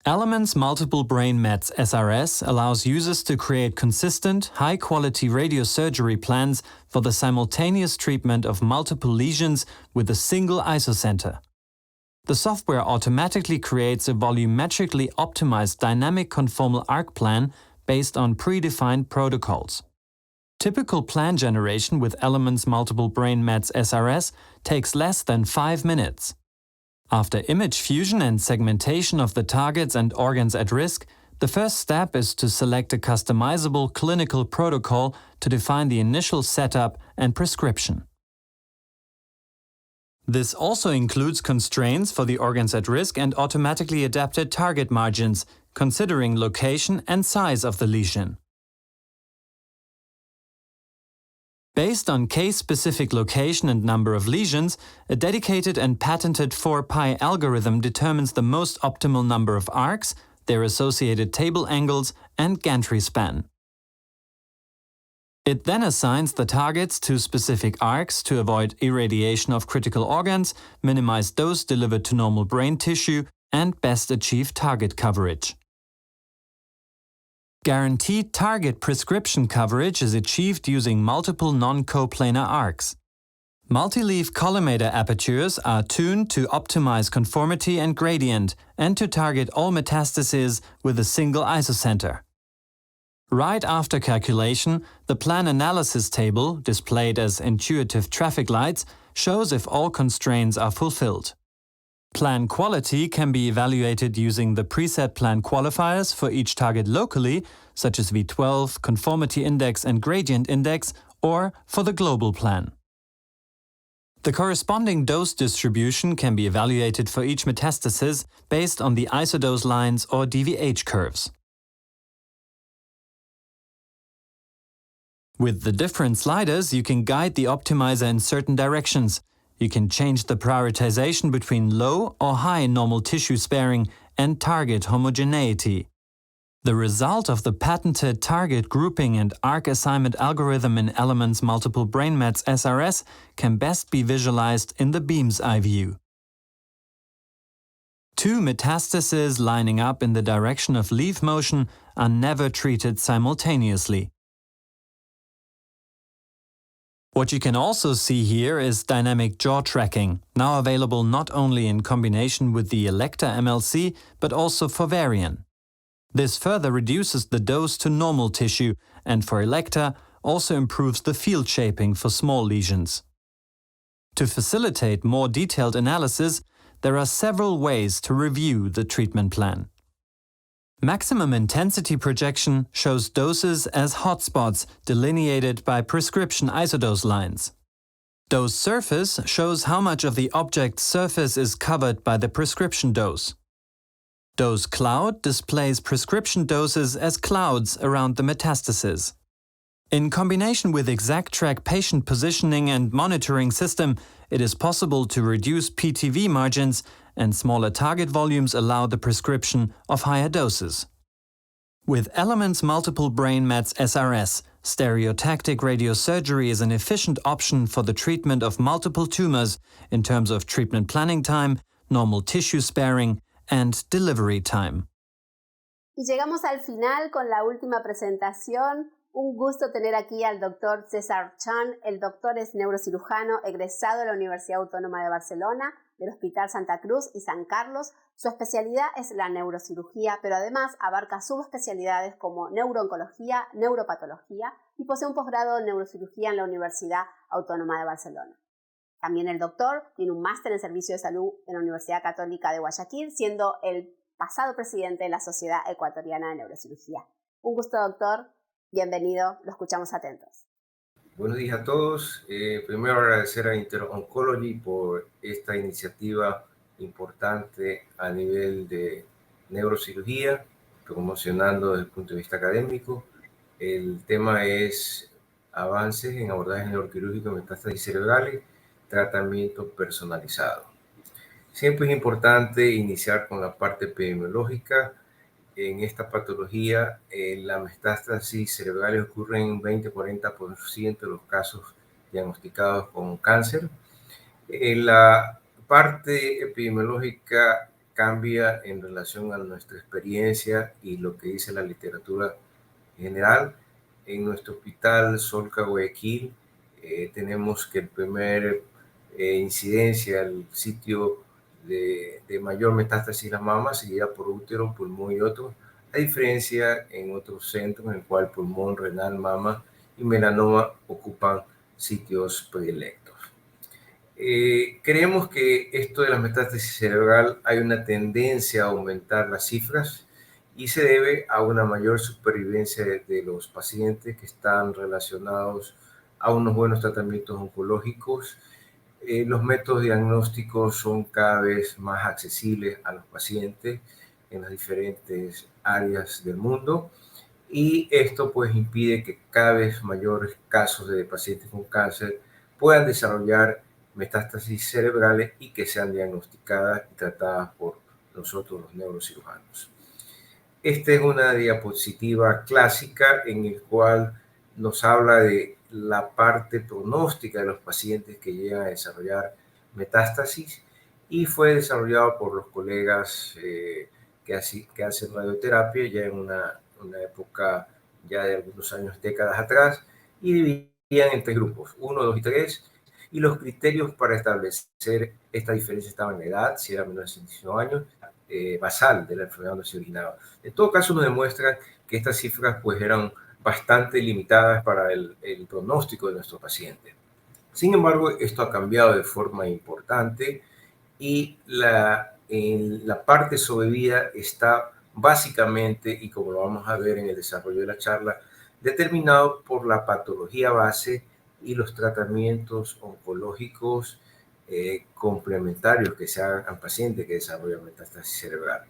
Elements Multiple Brain Mets SRS allows users to create consistent, high-quality radiosurgery plans for the simultaneous treatment of multiple lesions with a single isocenter. The software automatically creates a volumetrically optimized dynamic conformal arc plan based on predefined protocols. Typical plan generation with Elements Multiple Brain Mets SRS takes less than 5 minutes. After image fusion and segmentation of the targets and organs at risk, the first step is to select a customizable clinical protocol to define the initial setup and prescription. This also includes constraints for the organs at risk and automatically adapted target margins, considering location and size of the lesion. Based on case-specific location and number of lesions, a dedicated and patented 4-pi algorithm determines the most optimal number of arcs, their associated table angles, and gantry span. It then assigns the targets to specific arcs to avoid irradiation of critical organs, minimize dose delivered to normal brain tissue, and best achieve target coverage. Guaranteed target prescription coverage is achieved using multiple non-coplanar arcs. Multi-leaf collimator apertures are tuned to optimize conformity and gradient and to target all metastases with a single isocenter. Right after calculation, the plan analysis table, displayed as intuitive traffic lights, shows if all constraints are fulfilled. Plan quality can be evaluated using the preset plan qualifiers for each target locally, such as V12, conformity index and gradient index, or for the global plan. The corresponding dose distribution can be evaluated for each metastasis based on the isodose lines or DVH curves. With the different sliders, you can guide the optimizer in certain directions. You can change the prioritization between low or high normal tissue sparing and target homogeneity. The result of the patented target grouping and arc assignment algorithm in Elements Multiple Brain Mets SRS can best be visualized in the Beam's eye view. Two metastases lining up in the direction of leaf motion are never treated simultaneously. What you can also see here is dynamic jaw tracking, now available not only in combination with the Elekta MLC, but also for Varian. This further reduces the dose to normal tissue and for Elekta also improves the field shaping for small lesions. To facilitate more detailed analysis, there are several ways to review the treatment plan. Maximum intensity projection shows doses as hotspots delineated by prescription isodose lines. Dose surface shows how much of the object surface is covered by the prescription dose. Dose cloud displays prescription doses as clouds around the metastasis. In combination with ExactTrack patient positioning and monitoring system, it is possible to reduce PTV margins, and smaller target volumes allow the prescription of higher doses. With Elements Multiple Brain Mets SRS, stereotactic radiosurgery is an efficient option for the treatment of multiple tumors in terms of treatment planning time, normal tissue sparing, and delivery time. Y llegamos al final con la última presentación. Un gusto tener aquí al doctor César Chan. El doctor es neurocirujano egresado de la Universidad Autónoma de Barcelona, del Hospital Santa Cruz y San Carlos. Su especialidad es la neurocirugía, pero además abarca subespecialidades como neurooncología, neuropatología y posee un posgrado en neurocirugía en la Universidad Autónoma de Barcelona. También el doctor tiene un máster en servicio de salud en la Universidad Católica de Guayaquil, siendo el pasado presidente de la Sociedad Ecuatoriana de Neurocirugía. Un gusto, doctor. Bienvenido, lo escuchamos atentos. Buenos días a todos. Primero agradecer a InterOncology por esta iniciativa importante a nivel de neurocirugía, promocionando desde el punto de vista académico. El tema es avances en abordaje neuroquirúrgico de metástasis cerebrales, tratamiento personalizado. Siempre es importante iniciar con la parte epidemiológica. En esta patología, la metástasis cerebral ocurre en un 20-40% de los casos diagnosticados con cáncer. La parte epidemiológica cambia en relación a nuestra experiencia y lo que dice la literatura general. En nuestro hospital Solca Guayaquil tenemos que el primer incidencia, el sitio de mayor metástasis en la mama, seguida por útero, pulmón y otros, a diferencia en otros centros en el cual pulmón, renal, mama y melanoma ocupan sitios predilectos. Creemos que esto de la metástasis cerebral hay una tendencia a aumentar las cifras y se debe a una mayor supervivencia de los pacientes que están relacionados a unos buenos tratamientos oncológicos. Los métodos diagnósticos son cada vez más accesibles a los pacientes en las diferentes áreas del mundo y esto pues impide que cada vez mayores casos de pacientes con cáncer puedan desarrollar metástasis cerebrales y que sean diagnosticadas y tratadas por nosotros los neurocirujanos. Esta es una diapositiva clásica en el cual nos habla de la parte pronóstica de los pacientes que llegan a desarrollar metástasis y fue desarrollado por los colegas que hacen radioterapia ya en una época ya de algunos años, décadas atrás, y dividían en 3 grupos, 1, 2 y 3, y los criterios para establecer esta diferencia estaban en la edad, si era menor de 65 años, basal de la enfermedad donde se originaba. En todo caso nos demuestra que estas cifras pues eran bastante limitadas para el pronóstico de nuestro paciente. Sin embargo, esto ha cambiado de forma importante y en la parte sobrevida está básicamente, y como lo vamos a ver en el desarrollo de la charla, determinado por la patología base y los tratamientos oncológicos complementarios que se hagan al paciente que desarrolla metástasis cerebral.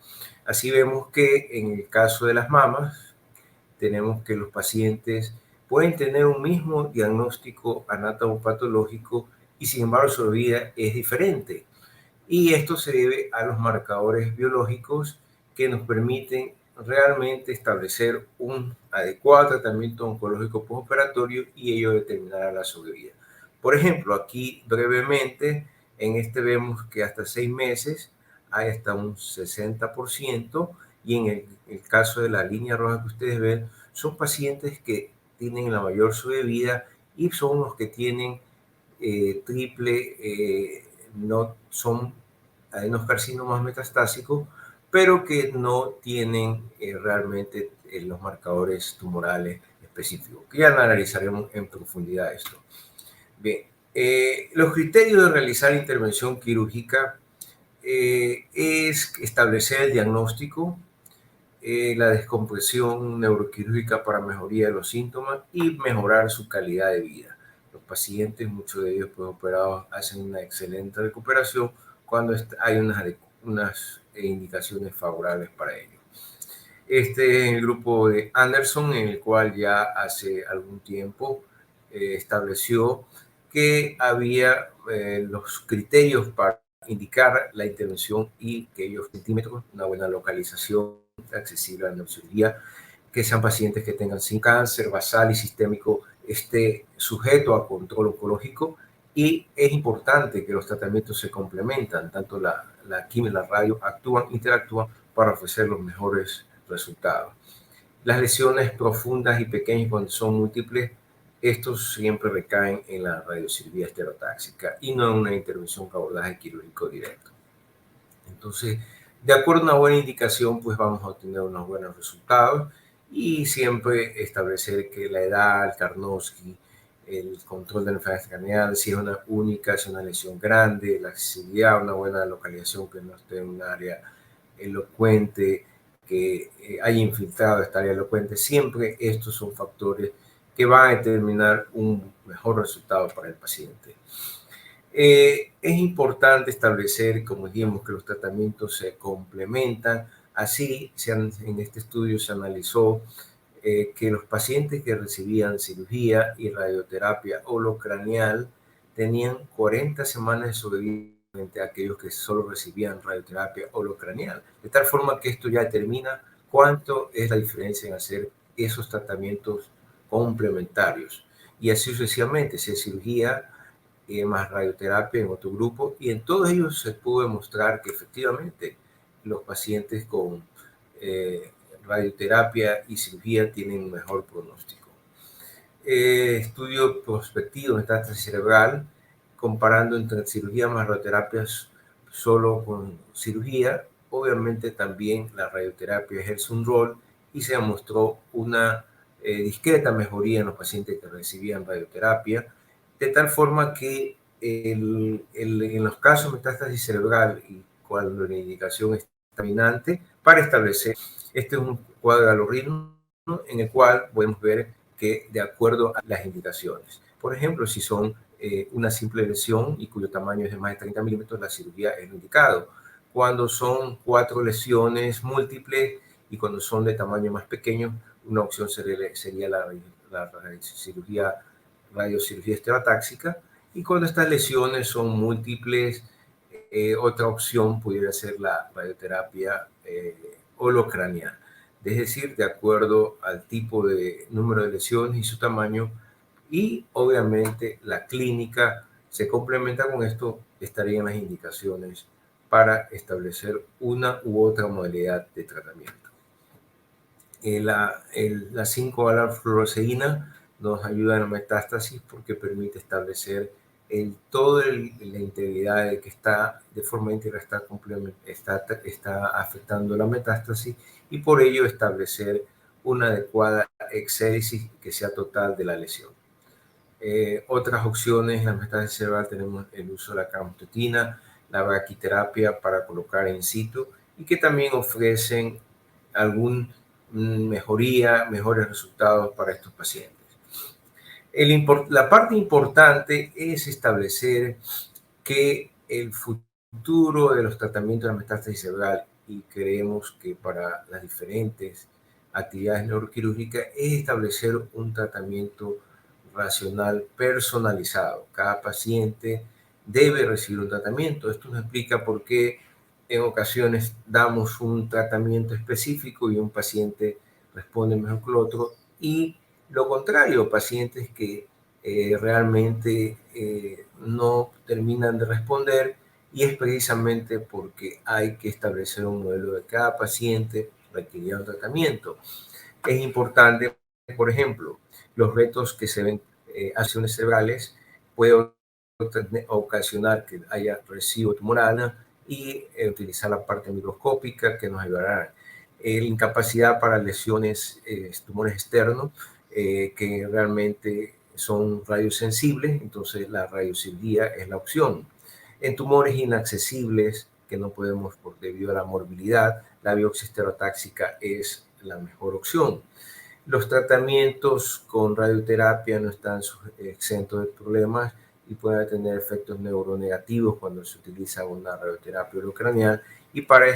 Así vemos que en el caso de las mamas, tenemos que los pacientes pueden tener un mismo diagnóstico anatomopatológico y sin embargo su vida es diferente. Y esto se debe a los marcadores biológicos que nos permiten realmente establecer un adecuado tratamiento oncológico postoperatorio y ello determinará la sobrevida. Por ejemplo, aquí brevemente, en este vemos que hasta 6 meses hay hasta un 60%, y en el caso de la línea roja que ustedes ven, son pacientes que tienen la mayor sobrevida y son los que tienen no son adenocarcinomas metastásicos, pero que no tienen realmente los marcadores tumorales específicos, que ya analizaremos en profundidad esto. Bien, los criterios de realizar intervención quirúrgica es establecer el diagnóstico, la descompresión neuroquirúrgica para mejoría de los síntomas y mejorar su calidad de vida. Los pacientes, muchos de ellos pues, operados, hacen una excelente recuperación cuando hay unas indicaciones favorables para ello. Este es el grupo de Anderson, en el cual ya hace algún tiempo estableció que había los criterios para indicar la intervención y que ellos centímetros, una buena localización accesible a la neurocirugía, que sean pacientes que tengan sin cáncer basal y sistémico, esté sujeto a control oncológico, y es importante que los tratamientos se complementan, tanto la quimio y la radio interactúan para ofrecer los mejores resultados. Las lesiones profundas y pequeñas, cuando son múltiples, estos siempre recaen en la radiocirugía estereotáxica y no en una intervención con abordaje quirúrgico directo. Entonces, de acuerdo a una buena indicación, pues vamos a obtener unos buenos resultados, y siempre establecer que la edad, el Karnofsky, el control de la enfermedad craneal, si es una única, si es una lesión grande, la accesibilidad, una buena localización, que no esté en un área elocuente, que haya infiltrado esta área elocuente. Siempre estos son factores que van a determinar un mejor resultado para el paciente. Es importante establecer, como dijimos, que los tratamientos se complementan. Así, en este estudio se analizó que los pacientes que recibían cirugía y radioterapia holocraneal tenían 40 semanas de sobrevivencia frente a aquellos que solo recibían radioterapia holocraneal. De tal forma que esto ya determina cuánto es la diferencia en hacer esos tratamientos complementarios. Y así sucesivamente, si es cirugía más radioterapia en otro grupo, y en todos ellos se pudo demostrar que efectivamente los pacientes con radioterapia y cirugía tienen un mejor pronóstico. Estudio prospectivo de metástasis cerebral, comparando entre cirugía más radioterapias solo con cirugía. Obviamente también la radioterapia ejerce un rol, y se demostró una discreta mejoría en los pacientes que recibían radioterapia, de tal forma que en los casos de metástasis cerebral, y cuando la indicación es dominante, para establecer, este es un cuadro de algoritmo en el cual podemos ver que de acuerdo a las indicaciones, por ejemplo, si son una simple lesión y cuyo tamaño es de más de 30 milímetros, la cirugía es lo indicado. Cuando son 4 lesiones múltiples y cuando son de tamaño más pequeño, una opción sería la radiocirugía estereotáxica, y cuando estas lesiones son múltiples, otra opción pudiera ser la radioterapia holocraneal. Es decir, de acuerdo al tipo de número de lesiones y su tamaño, y obviamente la clínica se complementa con esto, estarían las indicaciones para establecer una u otra modalidad de tratamiento. La 5-valproinsina nos ayuda en la metástasis porque permite establecer toda la integridad de que está de forma íntegra, está afectando la metástasis, y por ello establecer una adecuada exéresis que sea total de la lesión. Otras opciones en la metástasis cerebral tenemos el uso de la camotetina, la braquiterapia para colocar in situ, y que también ofrecen algún mejores resultados para estos pacientes. La parte importante es establecer que el futuro de los tratamientos de la metástasis cerebral, y creemos que para las diferentes actividades neuroquirúrgicas, es establecer un tratamiento racional personalizado. Cada paciente debe recibir un tratamiento. Esto nos explica por qué en ocasiones damos un tratamiento específico y un paciente responde mejor que el otro, y lo contrario, pacientes que realmente no terminan de responder, y es precisamente porque hay que establecer un modelo de cada paciente requiriendo un tratamiento. Es importante, por ejemplo, los retos que se ven acciones cerebrales pueden ocasionar que haya residuo tumoral, y utilizar la parte microscópica que nos ayudará. La incapacidad para lesiones, tumores externos, que realmente son radiosensibles, entonces la radiocirugía es la opción. En tumores inaccesibles que no podemos debido a la morbilidad, la biopsia estereotáxica es la mejor opción. Los tratamientos con radioterapia no están exentos de problemas y pueden tener efectos neuronegativos cuando se utiliza una radioterapia holocraneal, y para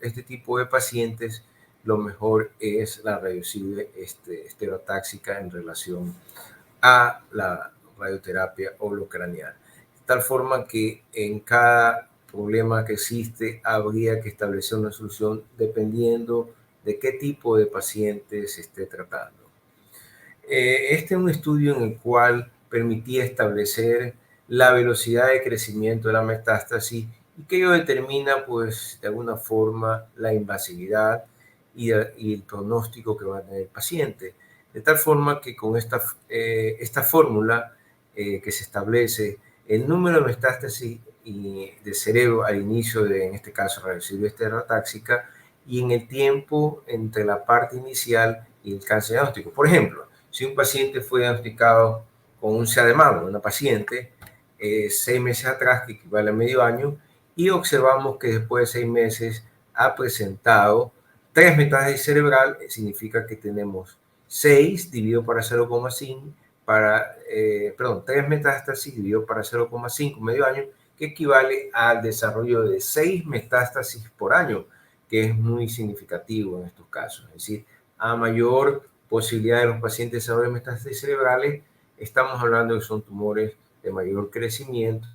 este tipo de pacientes lo mejor es la radiodifusión estereotáxica en relación a la radioterapia holocraneal. De tal forma que en cada problema que existe habría que establecer una solución dependiendo de qué tipo de paciente se esté tratando. Este es un estudio en el cual permitía establecer la velocidad de crecimiento de la metástasis y que ello determina, pues, de alguna forma la invasividad y el pronóstico que va a tener el paciente. De tal forma que con esta fórmula que se establece, el número de metástasis de cerebro al inicio de, en este caso, radiodifusión estereotáxica y en el tiempo entre la parte inicial y el cáncer diagnóstico. Por ejemplo, si un paciente fue diagnosticado con un CA de mama, una paciente, 6 meses atrás, que equivale a medio año, y observamos que después de 6 meses ha presentado 3 metástasis cerebral, significa que tenemos 6 dividido para 0,5, perdón, 3 metástasis dividido para 0,5 medio año, que equivale al desarrollo de 6 metástasis por año, que es muy significativo en estos casos. Es decir, a mayor posibilidad de los pacientes de desarrollo de metástasis cerebrales, estamos hablando de que son tumores de mayor crecimiento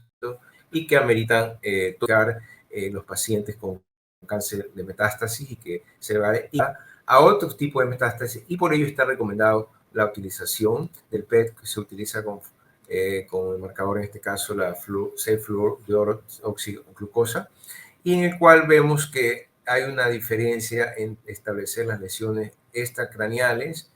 y que ameritan tocar los pacientes con cáncer de metástasis y que cerebrales y a otros tipos de metástasis, y por ello está recomendado la utilización del PET, que se utiliza con el marcador, en este caso la 6-fluor-deoxiglucosa, y en el cual vemos que hay una diferencia en establecer las lesiones extracraneales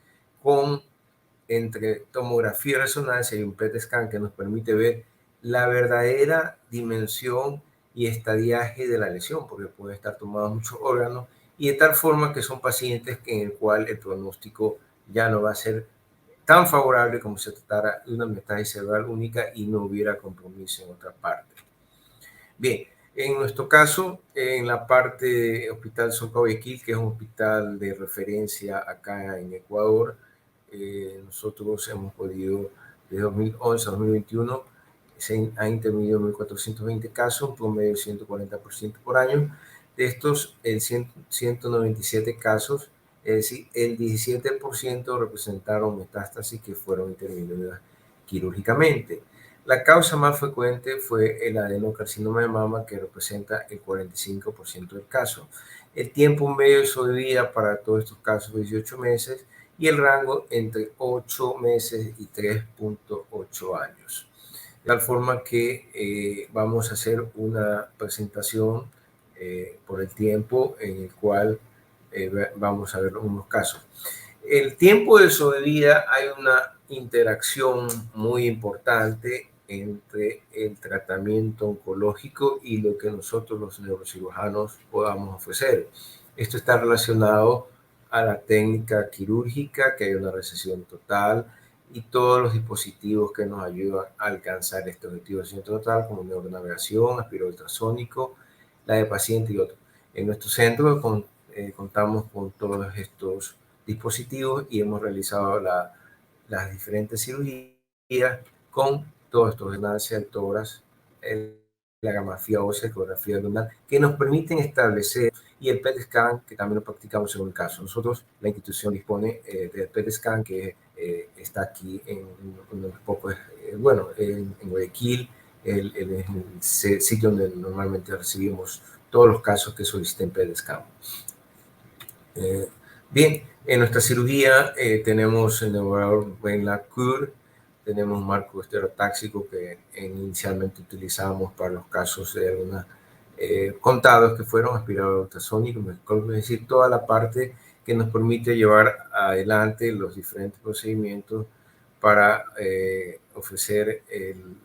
entre tomografía y resonancia y un PET scan que nos permite ver la verdadera dimensión y estadiaje de la lesión, porque puede estar tomado muchos órganos, y de tal forma que son pacientes en el cual el pronóstico ya no va a ser tan favorable como si se tratara de una metástasis cerebral única y no hubiera compromiso en otra parte. Bien, en nuestro caso, en la parte de Hospital Son Guayaquil, que es un hospital de referencia acá en Ecuador, nosotros hemos podido, de 2011 a 2021, se han intervenido 1.420 casos, un promedio de 140% por año. De estos, en 197 casos, es decir, el 17% representaron metástasis que fueron intervenidas quirúrgicamente. La causa más frecuente fue el adenocarcinoma de mama, que representa el 45% del caso. El tiempo medio de sobrevida para todos estos casos fue 18 meses y el rango entre 8 meses y 3.8 años. De tal forma que vamos a hacer una presentación por el tiempo en el cual vamos a ver unos casos. El tiempo de sobrevida, hay una interacción muy importante entre el tratamiento oncológico y lo que nosotros los neurocirujanos podamos ofrecer. Esto está relacionado a la técnica quirúrgica, que hay una recesión total, y todos los dispositivos que nos ayudan a alcanzar este objetivo de recesión total, como neuronavegación, aspirado ultrasónico, la de paciente y otros. En nuestro centro contamos con todos estos dispositivos y hemos realizado las diferentes cirugías con todos estos, resonancia, el tórax, la gamografía ósea, ecografía lunar, que nos permiten establecer, y el PET scan, que también lo practicamos según el caso. Nosotros, la institución dispone del PET scan, que está aquí en Guayaquil, el sitio donde normalmente recibimos todos los casos que soliciten PET scan. Bien, en nuestra cirugía tenemos el neurador Brain-LAC-CUR, tenemos un marco estereotáxico que inicialmente utilizamos para los casos de algunos contados que fueron aspirados ultrasónicos, es decir, toda la parte que nos permite llevar adelante los diferentes procedimientos para ofrecer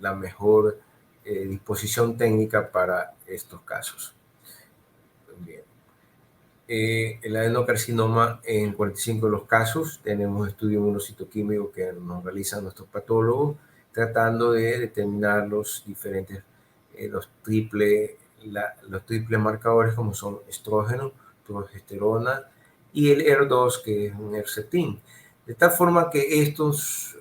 la mejor disposición técnica para estos casos. Bien. El adenocarcinoma, en 45 de los casos, tenemos estudios inmunocitoquímicos que nos realizan nuestros patólogos, tratando de determinar los diferentes, los triple marcadores, como son estrógeno, progesterona y el ER2, que es un Herceptin. De tal forma que estos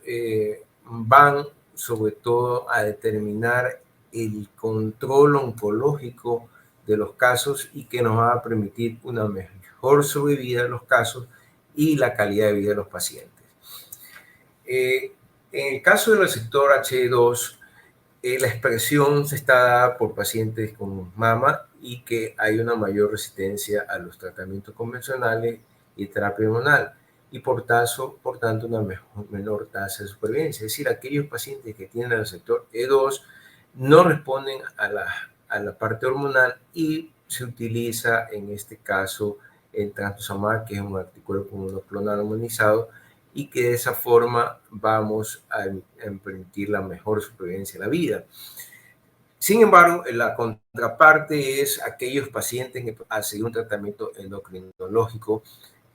van sobre todo a determinar el control oncológico de los casos y que nos va a permitir una mejor sobrevida de los casos y la calidad de vida de los pacientes. En el caso del receptor H2, la expresión se está dada por pacientes con mama y que hay una mayor resistencia a los tratamientos convencionales y terapia hormonal y por tanto una menor tasa de supervivencia. Es decir, aquellos pacientes que tienen el receptor E2 no responden a la parte hormonal y se utiliza en este caso el trastuzumab, que es un anticuerpo monoclonal hormonizado, y que de esa forma vamos a permitir la mejor supervivencia de la vida. Sin embargo, la contraparte es aquellos pacientes que han seguido un tratamiento endocrinológico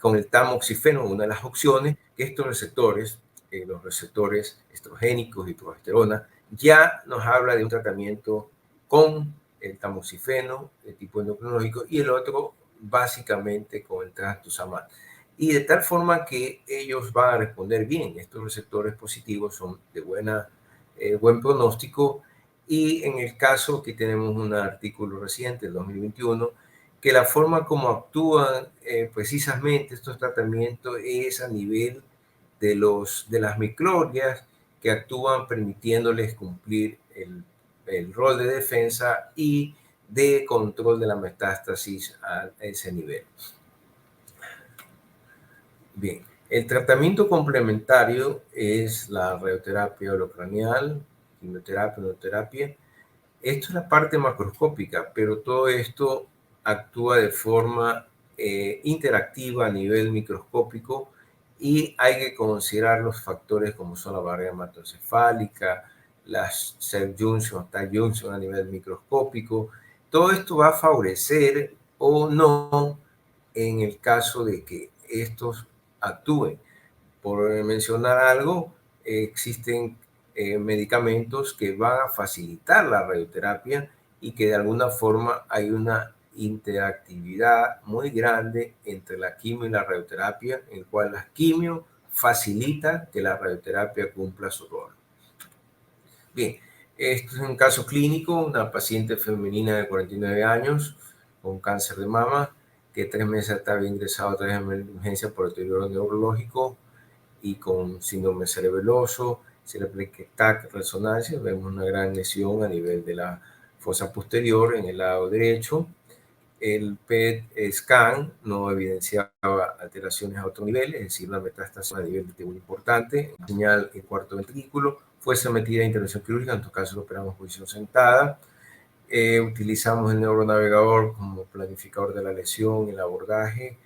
con el tamoxifeno, una de las opciones, que estos receptores, los receptores estrogénicos y progesterona, ya nos habla de un tratamiento con el tamoxifeno de tipo endocrinológico y el otro básicamente con el trastuzumab. Y de tal forma que ellos van a responder bien. Estos receptores positivos son de buen pronóstico. Y en el caso que tenemos un artículo reciente, el 2021, que la forma como actúan precisamente estos tratamientos es a nivel de las microglias que actúan permitiéndoles cumplir el rol de defensa y de control de la metástasis a ese nivel. Bien, el tratamiento complementario es la radioterapia holocranial, quimioterapia, radioterapia. Esto es la parte macroscópica, pero todo esto actúa de forma interactiva a nivel microscópico y hay que considerar los factores como son la barrera hematoencefálica, las cell junction, tie junction a nivel microscópico. Todo esto va a favorecer o no en el caso de que estos actúen. Por mencionar algo, existen medicamentos que van a facilitar la radioterapia y que de alguna forma hay una interactividad muy grande entre la quimio y la radioterapia, en el cual la quimio facilita que la radioterapia cumpla su rol. Bien, esto es un caso clínico, una paciente femenina de 49 años con cáncer de mama, que 3 meses estaba ingresado a través de emergencia por deterioro neurológico y con síndrome cerebeloso. Se le aplica TAC resonancia, vemos una gran lesión a nivel de la fosa posterior en el lado derecho. El PET scan no evidenciaba alteraciones a otro nivel, es decir, una metástasis a nivel de muy importante. Señal en cuarto ventrículo, fue sometida a intervención quirúrgica, en tu caso lo operamos en posición sentada. Utilizamos el neuronavegador como planificador de la lesión, el abordaje.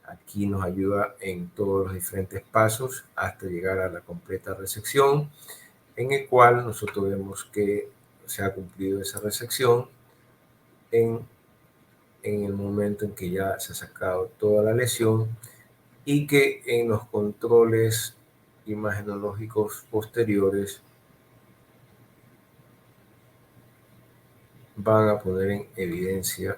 Aquí nos ayuda en todos los diferentes pasos hasta llegar a la completa resección, en el cual nosotros vemos que se ha cumplido esa resección en el momento en que ya se ha sacado toda la lesión y que en los controles imagenológicos posteriores van a poner en evidencia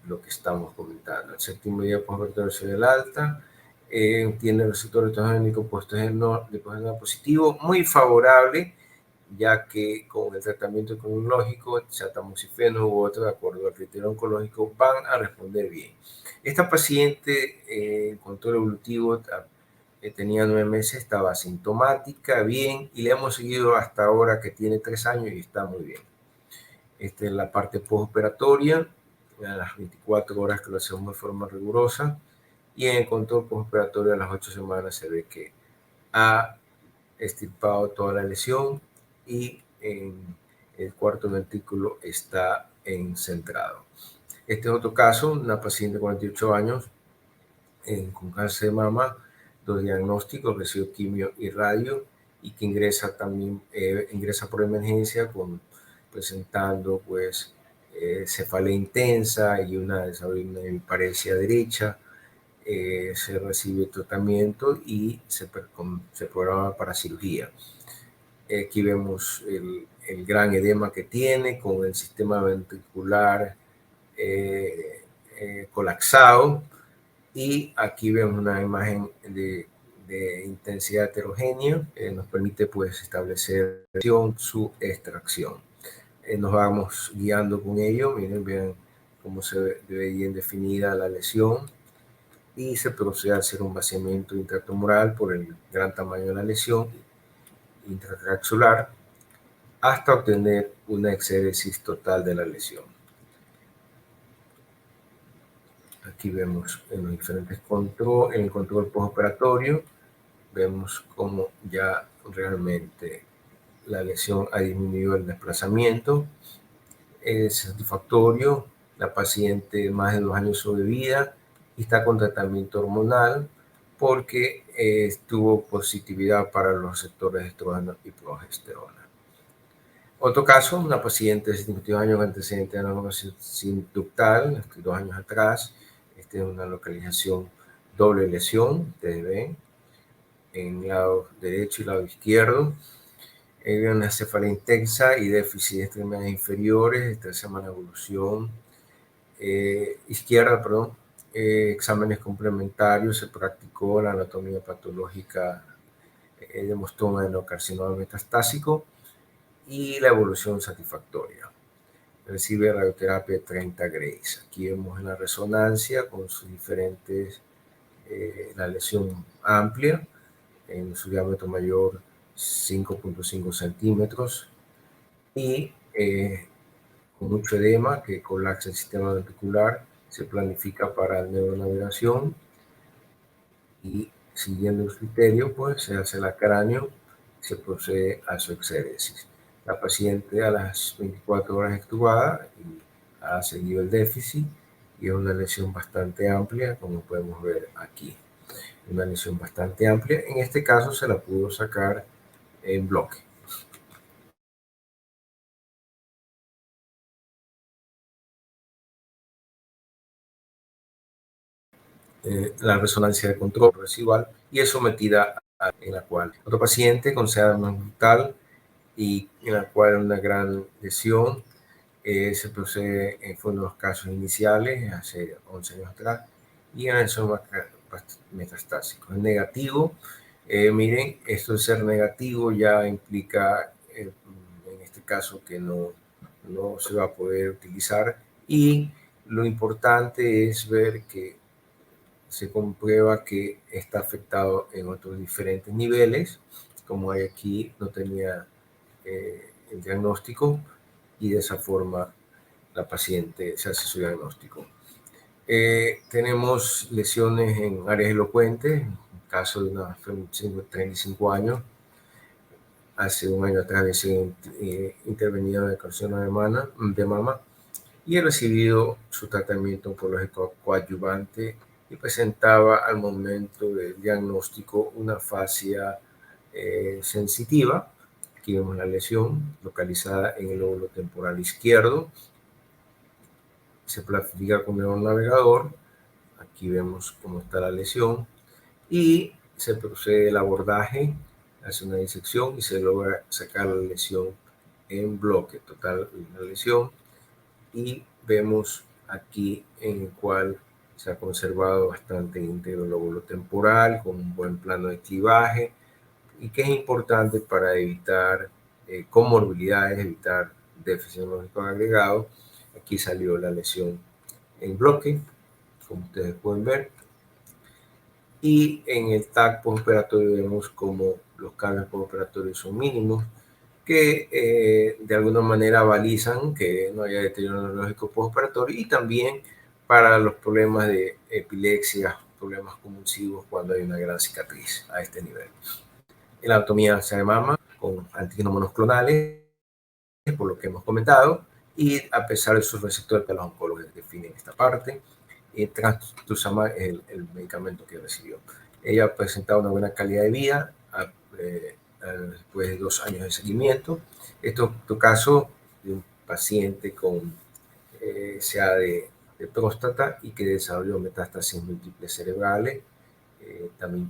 lo que estamos comentando. El séptimo día postoperatorio serial alta, tiene el receptor estrogénico puesto en el positivo, muy favorable, ya que con el tratamiento oncológico, sea tamoxifeno u otro, de acuerdo al criterio oncológico, van a responder bien. Esta paciente en control evolutivo tenía 9 meses, estaba asintomática, bien, y le hemos seguido hasta ahora que tiene 3 años y está muy bien. Esta es la parte postoperatoria, a las 24 horas que lo hacemos de forma rigurosa, y en el control postoperatorio a las 8 semanas se ve que ha extirpado toda la lesión y en el cuarto ventrículo está centrado. Este es otro caso, una paciente de 48 años con cáncer de mama, 2 diagnósticos, recibió quimio y radio, y que ingresa también, ingresa por emergencia presentando pues cefalea intensa y una hemiparesia derecha. Se recibe tratamiento y se programa para cirugía. Aquí vemos el gran edema que tiene con el sistema ventricular colapsado, y aquí vemos una imagen de intensidad heterogénea que nos permite pues establecer su extracción. Nos vamos guiando con ello. Miren, vean cómo se ve bien definida la lesión, y se procede a hacer un vaciamiento intratumoral por el gran tamaño de la lesión intracapsular hasta obtener una exéresis total de la lesión. Aquí vemos en los diferentes controles, en el control postoperatorio, vemos cómo ya realmente la lesión ha disminuido el desplazamiento. Es satisfactorio, la paciente más de 2 años de vida y está con tratamiento hormonal porque tuvo positividad para los receptores de estrógeno y progesterona. Otro caso, una paciente de 52 años con antecedente de anorexia ductal, 2 años atrás. Esta es una localización doble lesión, ustedes ven, en el lado derecho y lado izquierdo. Una cefalea intensa y déficit de extremidades inferiores, tercera mala evolución. Izquierda, perdón. Exámenes complementarios, se practicó la anatomía patológica demostró un adenocarcinoma metastásico y la evolución satisfactoria. Recibe radioterapia 30 Grays. Aquí vemos en la resonancia con sus diferentes, la lesión amplia, en su diámetro mayor 5.5 centímetros y con mucho edema que colapsa el sistema ventricular. Se planifica para neuronavegación y siguiendo el criterio, pues se hace la cráneo, se procede a su exéresis. La paciente a las 24 horas extubada y ha seguido el déficit y es una lesión bastante amplia, como podemos ver aquí. Una lesión bastante amplia. En este caso se la pudo sacar en bloque. La resonancia de control residual y es sometida en la cual otro paciente con sedema brutal y en la cual una gran lesión se procede, fue uno de los casos iniciales hace 11 años atrás, y en el soma metastásico. Es negativo. Miren, esto de ser negativo ya implica en este caso que no se va a poder utilizar, y lo importante es ver que se comprueba que está afectado en otros diferentes niveles, como hay aquí, no tenía el diagnóstico y de esa forma la paciente se hace su diagnóstico. Tenemos lesiones en áreas elocuentes, en el caso de una femicida de 35 años, hace un año atrás había sido intervenido en el carcinoma de mama y ha recibido su tratamiento oncológico coadyuvante y presentaba al momento del diagnóstico una fascia sensitiva. Aquí vemos la lesión localizada en el lóbulo temporal izquierdo. Se planifica con el navegador. Aquí vemos cómo está la lesión y se procede el abordaje, hace una disección y se logra sacar la lesión en bloque total, la lesión, y vemos aquí en el cual se ha conservado bastante íntegro el lóbulo temporal con un buen plano de clivaje, y que es importante para evitar comorbilidades, evitar déficit neurológico agregado. Aquí salió la lesión en bloque, como ustedes pueden ver, y en el TAC postoperatorio vemos como los cambios postoperatorios son mínimos, que de alguna manera balizan que no haya deterioro neurológico postoperatorio, y también para los problemas de epilepsia, problemas convulsivos cuando hay una gran cicatriz a este nivel. En la anatomía se de mama con antígenos monoclonales, por lo que hemos comentado, y a pesar de sus receptores que los oncólogos definen esta parte, trastuzumab es el medicamento que recibió. Ella ha presentado una buena calidad de vida después de 2 años de seguimiento. Esto es tu caso de un paciente con CA de próstata y que desarrolló metástasis múltiples cerebrales. También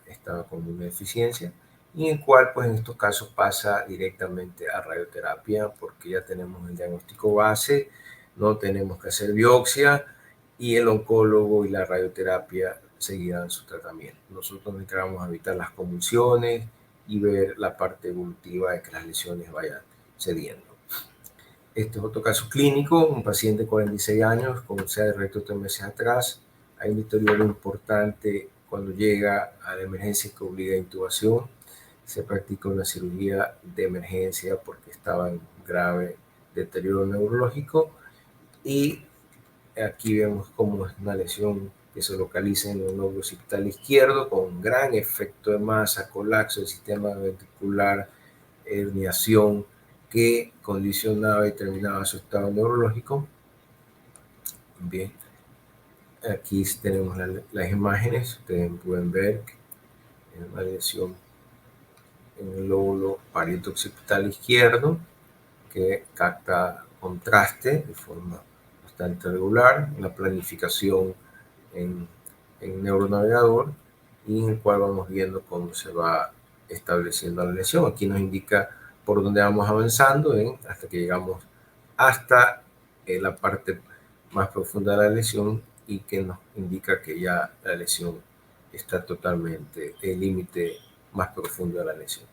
estaba con una deficiencia, y en el cual pues en estos casos pasa directamente a radioterapia porque ya tenemos el diagnóstico base, no tenemos que hacer biopsia y el oncólogo y la radioterapia seguirán su tratamiento. Nosotros nos encargamos de evitar las convulsiones y ver la parte evolutiva de que las lesiones vayan cediendo. Este es otro caso clínico, un paciente de 46 años con SEA de recto 3 meses atrás. Hay un deterioro importante cuando llega a la emergencia que obliga a intubación. Se practica una cirugía de emergencia porque estaba en grave deterioro neurológico. Y aquí vemos cómo es una lesión que se localiza en el lóbulo occipital izquierdo con gran efecto de masa, colapso del sistema ventricular, herniación que condicionaba y terminaba su estado neurológico. Bien, aquí tenemos las imágenes, ustedes pueden ver una lesión en el lóbulo parieto-occipital izquierdo que capta contraste de forma bastante regular, una planificación en neuronavegador y en el cual vamos viendo cómo se va estableciendo la lesión. Aquí nos indica por dónde vamos avanzando hasta que llegamos hasta la parte más profunda de la lesión y que nos indica que ya la lesión está totalmente el límite más profundo de la lesión.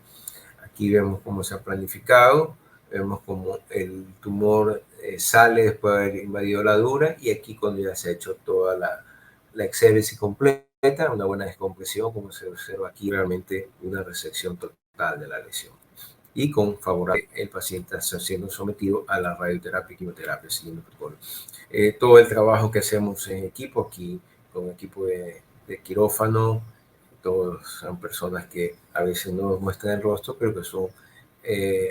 Aquí vemos cómo se ha planificado, vemos cómo el tumor sale después de haber invadido la dura y aquí cuando ya se ha hecho toda la exéresis completa, una buena descompresión, como se observa aquí, realmente una resección total de la lesión. Y con favorable, el paciente está siendo sometido a la radioterapia y quimioterapia siguiendo el protocolo. Todo el trabajo que hacemos en equipo aquí, con equipo de quirófano, todos son personas que a veces no muestran el rostro, pero que son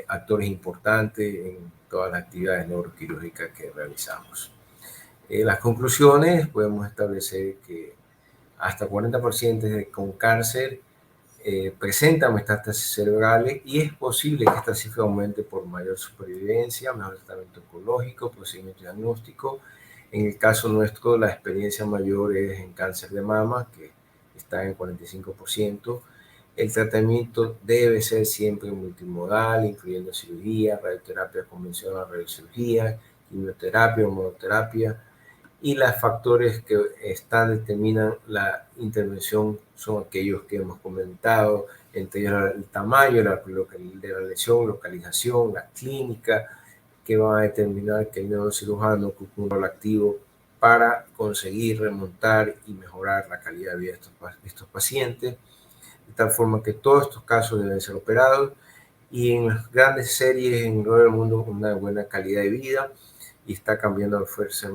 actores importantes en todas las actividades neuroquirúrgicas que realizamos. Las conclusiones, podemos establecer que hasta 40 pacientes con cáncer presentan metástasis cerebrales y es posible que esta cifra aumente por mayor supervivencia, mejor tratamiento oncológico, procedimiento diagnóstico. En el caso nuestro, la experiencia mayor es en cáncer de mama, que está en 45%. El tratamiento debe ser siempre multimodal, incluyendo cirugía, radioterapia convencional, radiocirugía, quimioterapia, hormonoterapia. Y los factores que determinan la intervención son aquellos que hemos comentado, entre ellos el tamaño de la lesión, localización, la clínica, que van a determinar que el neurocirujano ocupe un rol activo para conseguir remontar y mejorar la calidad de vida de estos pacientes, de tal forma que todos estos casos deben ser operados y en las grandes series en todo el mundo una buena calidad de vida y está cambiando a ofrecer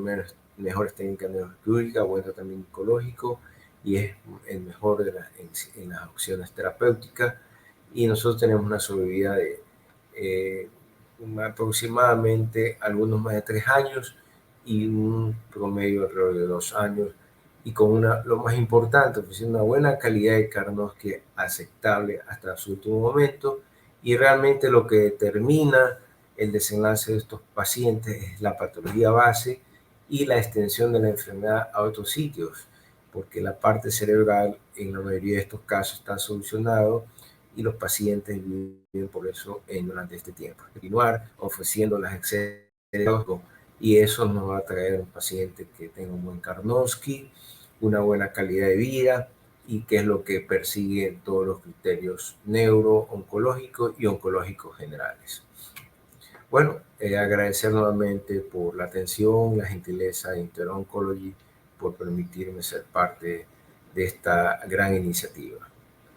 mejores técnicas neuroquirúrgicas, buen tratamiento oncológico y es el mejor en las opciones terapéuticas y nosotros tenemos una sobrevida de aproximadamente algunos más de 3 años y un promedio alrededor de 2 años y con lo más importante, ofreciendo una buena calidad de diagnóstico aceptable hasta su último momento y realmente lo que determina el desenlace de estos pacientes es la patología base y la extensión de la enfermedad a otros sitios, porque la parte cerebral en la mayoría de estos casos está solucionado y los pacientes viven por eso durante este tiempo. Continuar ofreciendo las excesos y eso nos va a traer un paciente que tenga un buen Karnofsky, una buena calidad de vida y que es lo que persigue todos los criterios neuro-oncológicos y oncológicos generales. Bueno, agradecer nuevamente por la atención, la gentileza de InterOncology por permitirme ser parte de esta gran iniciativa.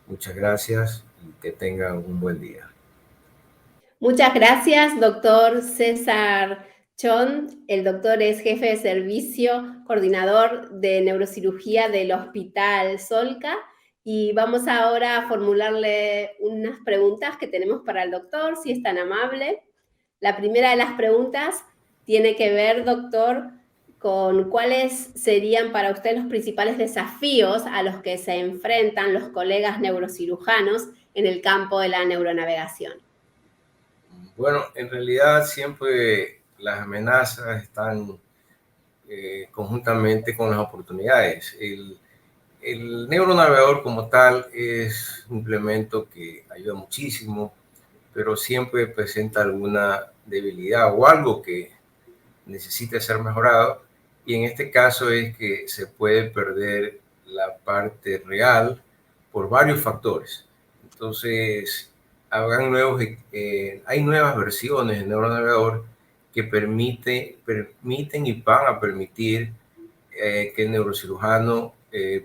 Muchas gracias y que tengan un buen día. Muchas gracias, doctor César Chon. El doctor es jefe de servicio, coordinador de neurocirugía del Hospital Solca. Y vamos ahora a formularle unas preguntas que tenemos para el doctor, si es tan amable. La primera de las preguntas tiene que ver, doctor, con cuáles serían para usted los principales desafíos a los que se enfrentan los colegas neurocirujanos en el campo de la neuronavegación. Bueno, en realidad siempre las amenazas están conjuntamente con las oportunidades. El neuronavegador como tal es un implemento que ayuda muchísimo, pero siempre presenta alguna debilidad o algo que necesita ser mejorado. Y en este caso es que se puede perder la parte real por varios factores. Entonces, hay nuevas versiones del neuronavegador que permiten y van a permitir que el neurocirujano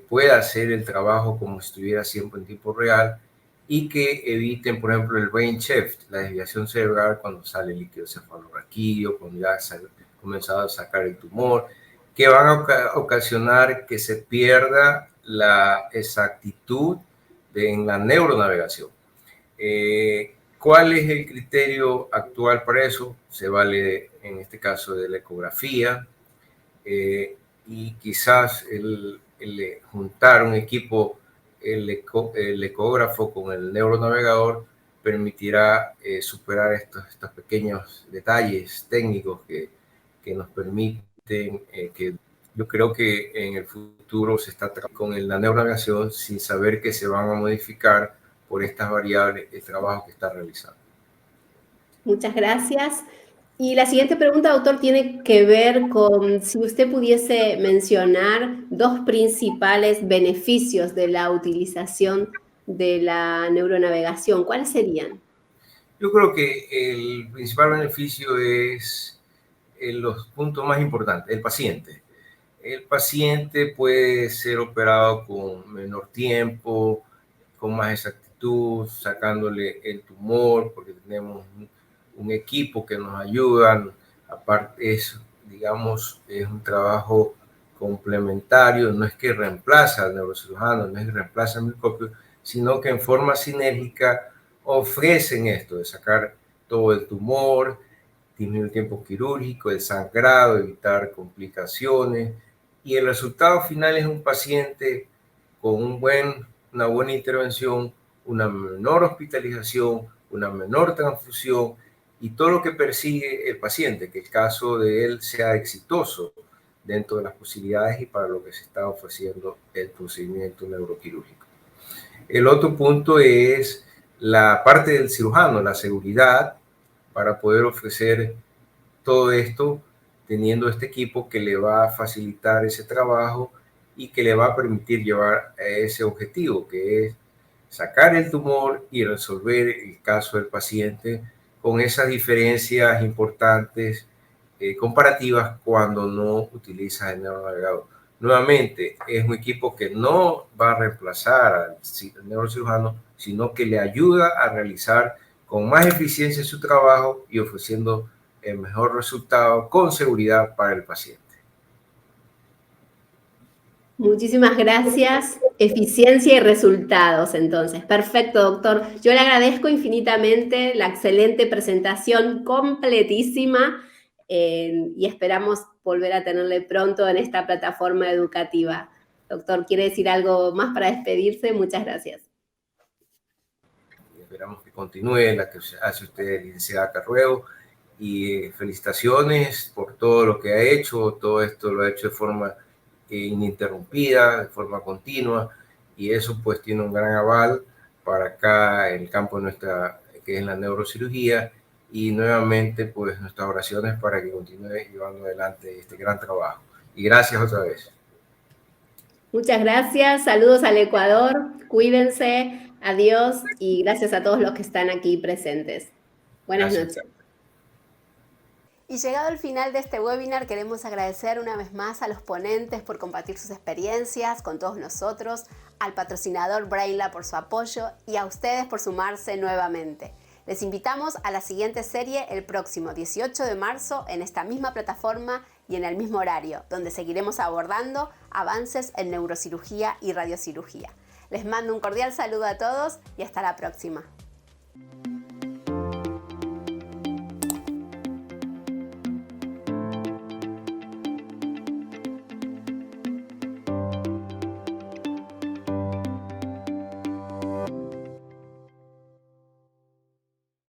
pueda hacer el trabajo como si estuviera siempre en tiempo real y que eviten, por ejemplo, el brain shift, la desviación cerebral cuando sale el líquido cefalorraquídeo, cuando ya se ha comenzado a sacar el tumor, que van a ocasionar que se pierda la exactitud en la neuronavegación. ¿Cuál es el criterio actual para eso? Se vale, en este caso, de la ecografía y quizás el juntar un equipo, el ecógrafo con el neuronavegador, permitirá superar estos pequeños detalles técnicos que nos permiten que yo creo que en el futuro se está trabajando con la neuronavegación sin saber que se van a modificar por estas variables el trabajo que está realizando. Muchas gracias. Y la siguiente pregunta, doctor, tiene que ver con si usted pudiese mencionar dos principales beneficios de la utilización de la neuronavegación. ¿Cuáles serían? Yo creo que el principal beneficio es los puntos más importantes, el paciente. El paciente puede ser operado con menor tiempo, con más exactitud, sacándole el tumor, porque tenemos un equipo que nos ayuda. Aparte, digamos, es un trabajo complementario, no es que reemplaza al neurocirujano, no es que reemplaza al microscopio, sino que en forma sinérgica ofrecen esto de sacar todo el tumor, disminuir el tiempo quirúrgico, el sangrado, evitar complicaciones, y el resultado final es un paciente con una buena intervención, una menor hospitalización, una menor transfusión y todo lo que persigue el paciente, que el caso de él sea exitoso dentro de las posibilidades y para lo que se está ofreciendo el procedimiento neuroquirúrgico. El otro punto es la parte del cirujano, la seguridad, para poder ofrecer todo esto teniendo este equipo que le va a facilitar ese trabajo y que le va a permitir llevar a ese objetivo, que es sacar el tumor y resolver el caso del paciente con esas diferencias importantes comparativas cuando no utiliza el neuronavegador. Nuevamente, es un equipo que no va a reemplazar al neurocirujano, sino que le ayuda a realizar con más eficiencia su trabajo y ofreciendo el mejor resultado con seguridad para el paciente. Muchísimas gracias. Eficiencia y resultados, entonces. Perfecto, doctor. Yo le agradezco infinitamente la excelente presentación, completísima, y esperamos volver a tenerle pronto en esta plataforma educativa. Doctor, ¿quiere decir algo más para despedirse? Muchas gracias. Esperamos que continúe la que hace usted, licenciada Carruego, y felicitaciones por todo lo que ha hecho. Todo esto lo ha hecho de forma ininterrumpida, de forma continua, y eso pues tiene un gran aval para acá en el campo de nuestra, que es la neurocirugía, y nuevamente pues nuestras oraciones para que continúe llevando adelante este gran trabajo. Y gracias otra vez. Muchas gracias, saludos al Ecuador, cuídense, adiós y gracias a todos los que están aquí presentes. Buenas noches. Y llegado al final de este webinar, queremos agradecer una vez más a los ponentes por compartir sus experiencias con todos nosotros, al patrocinador Brainlab por su apoyo y a ustedes por sumarse nuevamente. Les invitamos a la siguiente serie el próximo 18 de marzo en esta misma plataforma y en el mismo horario, donde seguiremos abordando avances en neurocirugía y radiocirugía. Les mando un cordial saludo a todos y hasta la próxima.